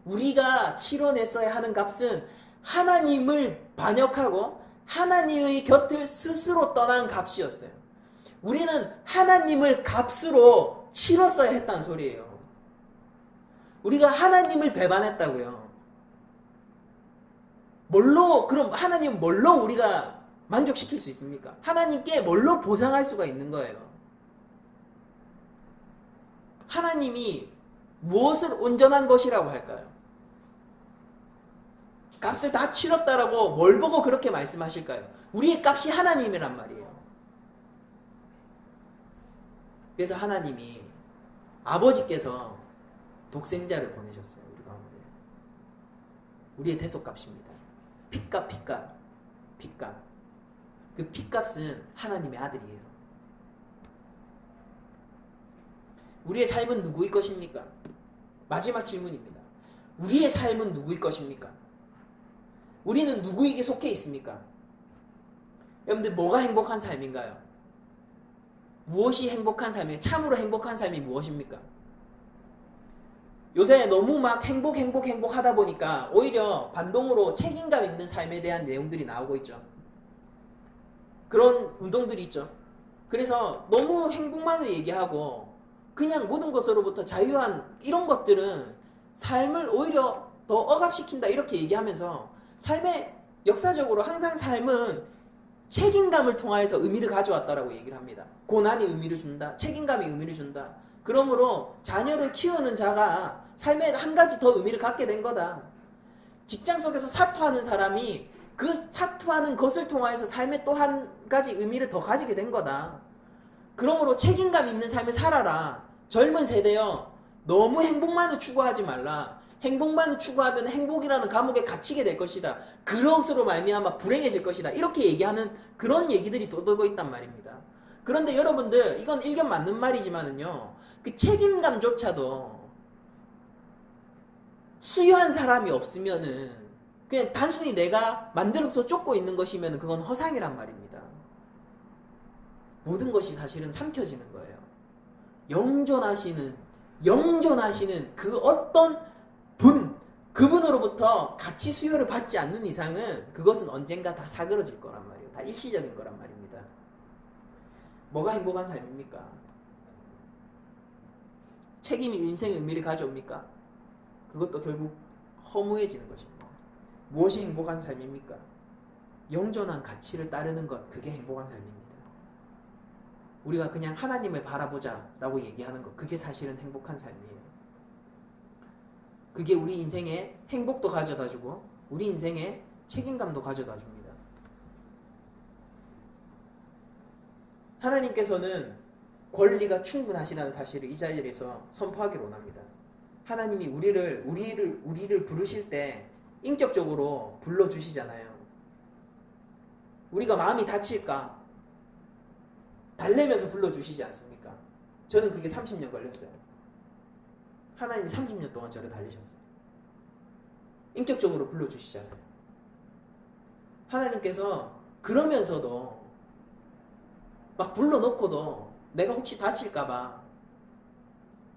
우리가 치러냈어야 하는 값은 하나님을 반역하고 하나님의 곁을 스스로 떠난 값이었어요. 우리는 하나님을 값으로 치렀어야 했다는 소리예요. 우리가 하나님을 배반했다고요. 그럼 하나님 뭘로 우리가 만족시킬 수 있습니까? 하나님께 뭘로 보상할 수가 있는 거예요? 하나님이 무엇을 온전한 것이라고 할까요? 값을 다 치렀다라고 뭘 보고 그렇게 말씀하실까요? 우리의 값이 하나님이란 말이에요. 그래서 하나님이 아버지께서 독생자를 보내셨어요. 우리 가운데. 우리의 대속값입니다. 핏값. 그 핏값은 하나님의 아들이에요. 우리의 삶은 누구의 것입니까? 마지막 질문입니다. 우리의 삶은 누구의 것입니까? 우리는 누구에게 속해 있습니까? 여러분들, 뭐가 행복한 삶인가요? 무엇이 행복한 삶이에요? 참으로 행복한 삶이 무엇입니까? 요새 너무 막 행복 하다 보니까 오히려 반동으로 책임감 있는 삶에 대한 내용들이 나오고 있죠. 그런 운동들이 있죠. 그래서 너무 행복만을 얘기하고 그냥 모든 것으로부터 자유한 이런 것들은 삶을 오히려 더 억압시킨다 이렇게 얘기하면서 삶의 역사적으로 항상 삶은 책임감을 통하여서 의미를 가져왔다라고 얘기를 합니다. 고난이 의미를 준다. 책임감이 의미를 준다. 그러므로 자녀를 키우는 자가 삶에 한 가지 더 의미를 갖게 된 거다. 직장 속에서 사투하는 사람이 그 사투하는 것을 통하여서 삶에 또 한 가지 의미를 더 가지게 된 거다. 그러므로 책임감 있는 삶을 살아라. 젊은 세대여, 너무 행복만을 추구하지 말라. 행복만을 추구하면 행복이라는 감옥에 갇히게 될 것이다. 그것으로 말미암아 불행해질 것이다. 이렇게 얘기하는 그런 얘기들이 떠돌고 있단 말입니다. 그런데 여러분들, 이건 일견 맞는 말이지만은요, 그 책임감조차도 수요한 사람이 없으면은 그냥 단순히 내가 만들어서 쫓고 있는 것이면 그건 허상이란 말입니다. 모든 것이 사실은 삼켜지는 거예요. 영존하시는 그 어떤 그분으로부터 가치 수요를 받지 않는 이상은 그것은 언젠가 다 사그러질 거란 말이에요. 다 일시적인 거란 말입니다. 뭐가 행복한 삶입니까? 책임이 인생의 의미를 가져옵니까? 그것도 결국 허무해지는 것입니다. 무엇이 행복한 삶입니까? 영존한 가치를 따르는 것, 그게 행복한 삶입니다. 우리가 그냥 하나님을 바라보자 라고 얘기하는 것, 그게 사실은 행복한 삶이에요. 그게 우리 인생에 행복도 가져다주고 우리 인생에 책임감도 가져다줍니다. 하나님께서는 권리가 충분하시다는 사실을 이 자리에서 선포하기를 원합니다. 하나님이 우리를 부르실 때 인격적으로 불러주시잖아요. 우리가 마음이 다칠까 달래면서 불러주시지 않습니까? 저는 그게 30년 걸렸어요. 하나님이 30년 동안 저를 달리셨어요. 인격적으로 불러주시잖아요. 하나님께서 그러면서도 막 불러놓고도 내가 혹시 다칠까봐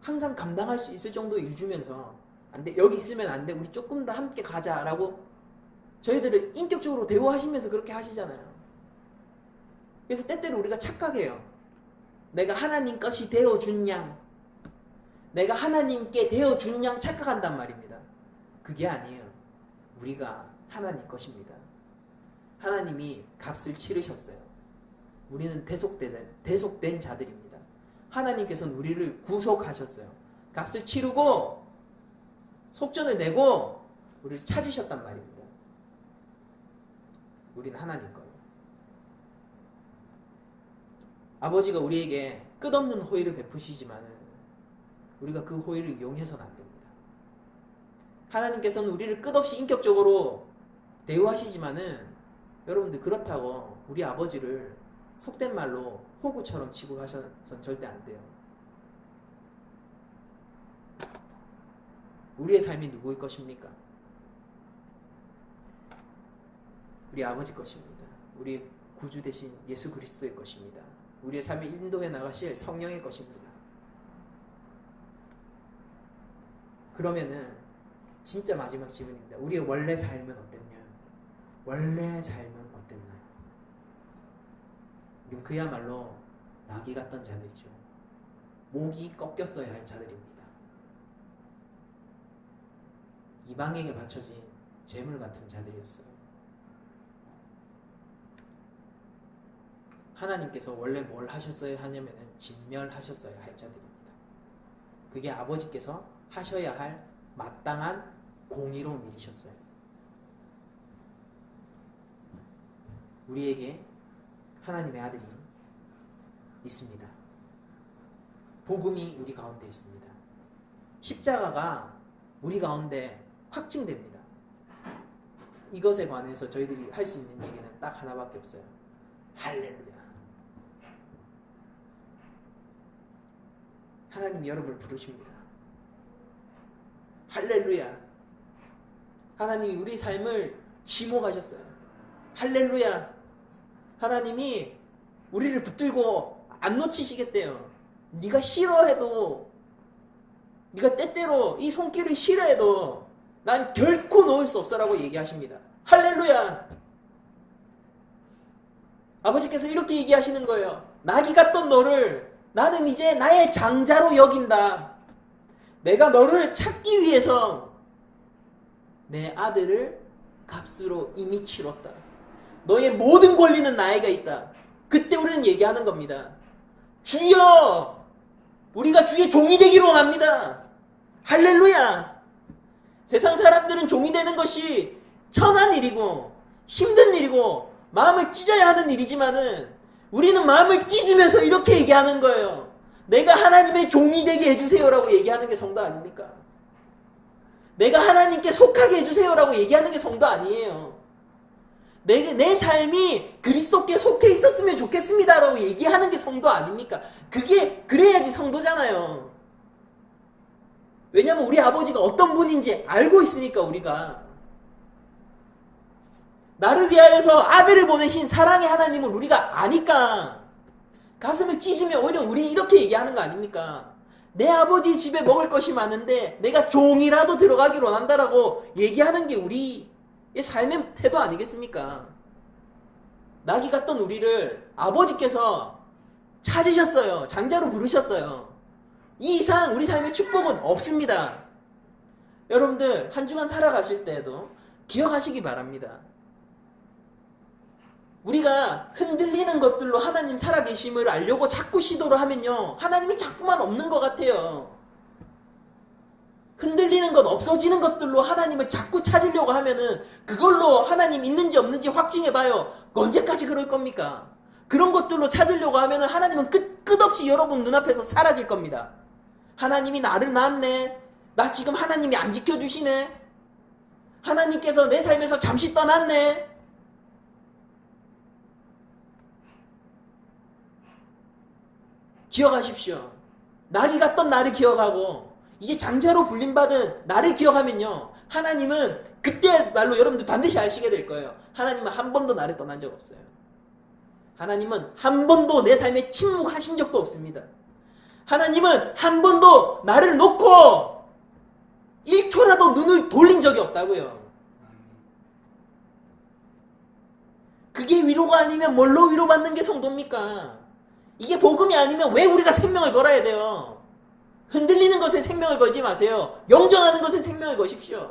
항상 감당할 수 있을 정도 일 주면서 안 돼, 여기 있으면 안 돼, 우리 조금 더 함께 가자라고 저희들을 인격적으로 대화하시면서 그렇게 하시잖아요. 그래서 때때로 우리가 착각해요. 내가 하나님 것이 되어준 양, 내가 하나님께 되어준 양 착각한단 말입니다. 그게 아니에요. 우리가 하나님 것입니다. 하나님이 값을 치르셨어요. 우리는 대속된 자들입니다. 하나님께서는 우리를 구속하셨어요. 값을 치르고 속전을 내고 우리를 찾으셨단 말입니다. 우리는 하나님 거예요. 아버지가 우리에게 끝없는 호의를 베푸시지만 우리가 그 호의를 이용해서는 안 됩니다. 하나님께서는 우리를 끝없이 인격적으로 대우하시지만은 여러분들 그렇다고 우리 아버지를 속된 말로 호구처럼 치고 가셔선 절대 안 돼요. 우리의 삶이 누구의 것입니까? 우리 아버지 것입니다. 우리 구주 되신 예수 그리스도의 것입니다. 우리의 삶을 인도해 나가실 성령의 것입니다. 그러면은 진짜 마지막 질문입니다. 우리의 원래 삶은 어땠냐? 원래 삶은 어땠나요? 우리는 그야말로 나귀 같던 자들이죠. 목이 꺾였어야 할 자들입니다. 이방에게 바쳐진 재물 같은 자들이었어요. 하나님께서 원래 뭘 하셨어야 하냐면은 진멸하셨어야 할 자들입니다. 그게 아버지께서 하셔야 할 마땅한 공의로운 일이셨어요. 우리에게 하나님의 아들이 있습니다. 복음이 우리 가운데 있습니다. 십자가가 우리 가운데 확증됩니다. 이것에 관해서 저희들이 할 수 있는 얘기는 딱 하나밖에 없어요. 할렐루야. 하나님이 여러분을 부르십니다. 할렐루야. 하나님이 우리 삶을 지목하셨어요. 할렐루야. 하나님이 우리를 붙들고 안 놓치시겠대요. 네가 싫어해도, 네가 때때로 이 손길을 싫어해도 난 결코 놓을 수 없어라고 얘기하십니다. 할렐루야. 아버지께서 이렇게 얘기하시는 거예요. 나귀 같던 너를 나는 이제 나의 장자로 여긴다. 내가 너를 찾기 위해서 내 아들을 값으로 이미 치렀다. 너의 모든 권리는 나에게 있다. 그때 우리는 얘기하는 겁니다. 주여! 우리가 주의 종이 되기로 원합니다. 할렐루야! 세상 사람들은 종이 되는 것이 천한 일이고 힘든 일이고 마음을 찢어야 하는 일이지만은 우리는 마음을 찢으면서 이렇게 얘기하는 거예요. 내가 하나님의 종이 되게 해주세요라고 얘기하는 게 성도 아닙니까? 내가 하나님께 속하게 해주세요라고 얘기하는 게 성도 아니에요. 내 삶이 그리스도께 속해 있었으면 좋겠습니다라고 얘기하는 게 성도 아닙니까? 그래야지 성도잖아요. 왜냐면 우리 아버지가 어떤 분인지 알고 있으니까 우리가. 나를 위하여서 아들을 보내신 사랑의 하나님을 우리가 아니까 가슴을 찢으면 오히려 우리 이렇게 얘기하는 거 아닙니까? 내 아버지 집에 먹을 것이 많은데 내가 종이라도 들어가기로 원한다라고 얘기하는 게 우리의 삶의 태도 아니겠습니까? 나귀 같던 우리를 아버지께서 찾으셨어요. 장자로 부르셨어요. 이 이상 우리 삶의 축복은 없습니다. 여러분들 한 주간 살아가실 때에도 기억하시기 바랍니다. 우리가 흔들리는 것들로 하나님 살아계심을 알려고 자꾸 시도를 하면요, 하나님이 자꾸만 없는 것 같아요. 흔들리는 것, 없어지는 것들로 하나님을 자꾸 찾으려고 하면은 그걸로 하나님 있는지 없는지 확증해봐요. 언제까지 그럴 겁니까? 그런 것들로 찾으려고 하면은 하나님은 끝없이 여러분 눈앞에서 사라질 겁니다. 하나님이 나를 낳았네. 나 지금 하나님이 안 지켜주시네. 하나님께서 내 삶에서 잠시 떠났네. 기억하십시오. 나귀 같던 나를 기억하고 이제 장자로 불림받은 나를 기억하면요, 하나님은 그때 말로 여러분들 반드시 아시게 될 거예요. 하나님은 한 번도 나를 떠난 적 없어요. 하나님은 한 번도 내 삶에 침묵하신 적도 없습니다. 하나님은 한 번도 나를 놓고 1초라도 눈을 돌린 적이 없다고요. 그게 위로가 아니면 뭘로 위로받는 게 성도입니까? 이게 복음이 아니면 왜 우리가 생명을 걸어야 돼요? 흔들리는 것에 생명을 걸지 마세요. 영전하는 것에 생명을 거십시오.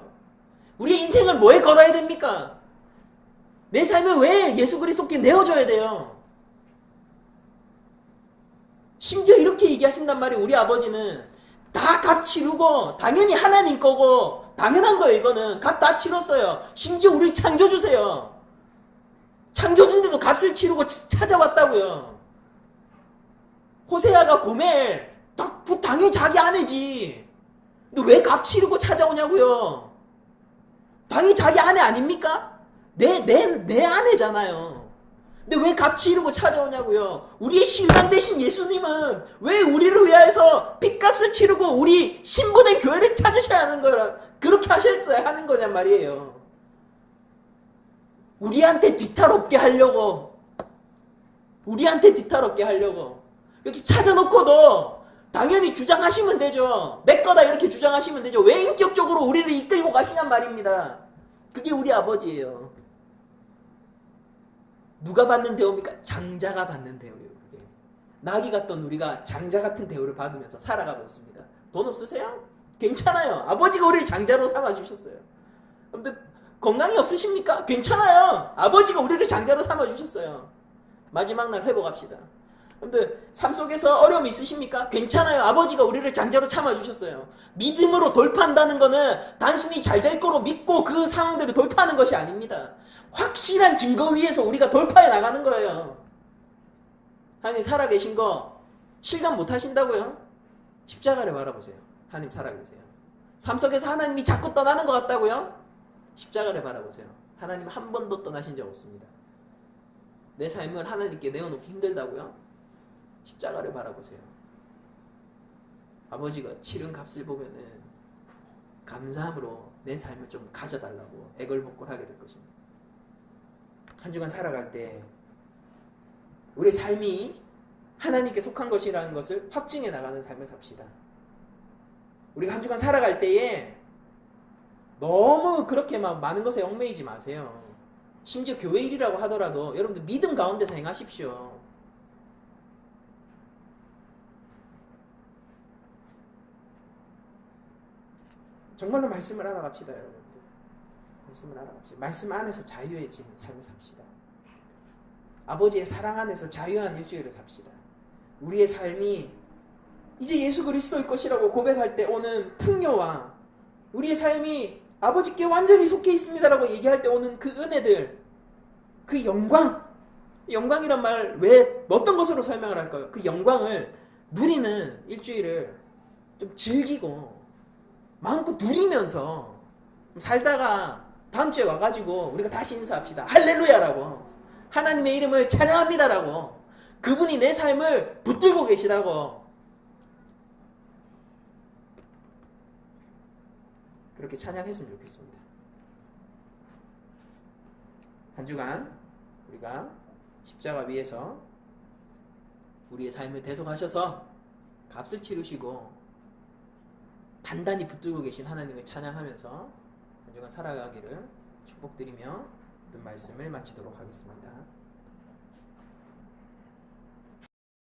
우리의 인생을 뭐에 걸어야 됩니까? 내 삶을 왜 예수 그리스도께 내어줘야 돼요? 심지어 이렇게 얘기하신단 말이에요. 우리 아버지는 다 값 치르고 당연히 하나님 거고 당연한 거예요. 이거는 값 다 치렀어요. 심지어 우리 창조주세요. 창조주인데도 값을 치르고 찾아왔다고요. 호세아가 고멜 당연히 자기 아내지. 근데 왜 값 치르고 찾아오냐고요. 당연히 자기 아내 아닙니까? 내 아내잖아요. 근데 왜 값이 이루고 찾아오냐고요. 우리의 신랑 되신 예수님은 왜 우리를 위하여서 핏값을 치르고 우리 신분의 교회를 찾으셔야 하는 거라 그렇게 하셨어야 하는 거냔 말이에요. 우리한테 뒤탈없게 하려고 이렇게 찾아놓고도 당연히 주장하시면 되죠. 내 거다 이렇게 주장하시면 되죠. 왜 인격적으로 우리를 이끌고 가시냔 말입니다. 그게 우리 아버지예요. 누가 받는 대우입니까? 장자가 받는 대우예요. 그게. 낙이 같던 우리가 장자 같은 대우를 받으면서 살아가고 있습니다. 돈 없으세요? 괜찮아요. 아버지가 우리를 장자로 삼아주셨어요. 근데 건강이 없으십니까? 괜찮아요. 아버지가 우리를 장자로 삼아주셨어요. 마지막 날 회복합시다. 근데 삶 속에서 어려움이 있으십니까? 괜찮아요. 아버지가 우리를 장자로 참아주셨어요. 믿음으로 돌파한다는 거는 단순히 잘 될 거로 믿고 그 상황들을 돌파하는 것이 아닙니다. 확실한 증거 위에서 우리가 돌파해 나가는 거예요. 하나님 살아계신 거 실감 못 하신다고요? 십자가를 바라보세요. 하나님 살아계세요. 삶 속에서 하나님이 자꾸 떠나는 것 같다고요? 십자가를 바라보세요. 하나님 한 번도 떠나신 적 없습니다. 내 삶을 하나님께 내어놓기 힘들다고요? 십자가를 바라보세요. 아버지가 치른 값을 보면은 감사함으로 내 삶을 좀 가져달라고 애걸복걸하게 될 것입니다. 한 주간 살아갈 때 우리 삶이 하나님께 속한 것이라는 것을 확증해 나가는 삶을 삽시다. 우리가 한 주간 살아갈 때에 너무 그렇게 막 많은 것에 얽매이지 마세요. 심지어 교회 일이라고 하더라도 여러분들 믿음 가운데서 행하십시오. 정말로 말씀을 알아갑시다, 여러분들. 말씀을 알아갑시다. 말씀 안에서 자유해지는 삶을 삽시다. 아버지의 사랑 안에서 자유한 일주일을 삽시다. 우리의 삶이 이제 예수 그리스도일 것이라고 고백할 때 오는 풍요와 우리의 삶이 아버지께 완전히 속해 있습니다라고 얘기할 때 오는 그 은혜들, 그 영광이란 말 왜 어떤 것으로 설명을 할까요? 그 영광을 누리는 일주일을 좀 즐기고 마음껏 누리면서 살다가 다음 주에 와가지고 우리가 다시 인사합시다. 할렐루야라고, 하나님의 이름을 찬양합니다라고, 그분이 내 삶을 붙들고 계시다고 그렇게 찬양했으면 좋겠습니다. 한 주간 우리가 십자가 위에서 우리의 삶을 대속하셔서 값을 치르시고 단단히 붙들고 계신 하나님을 찬양하면서 한 주간 살아가기를 축복드리며 모든 말씀을 마치도록 하겠습니다.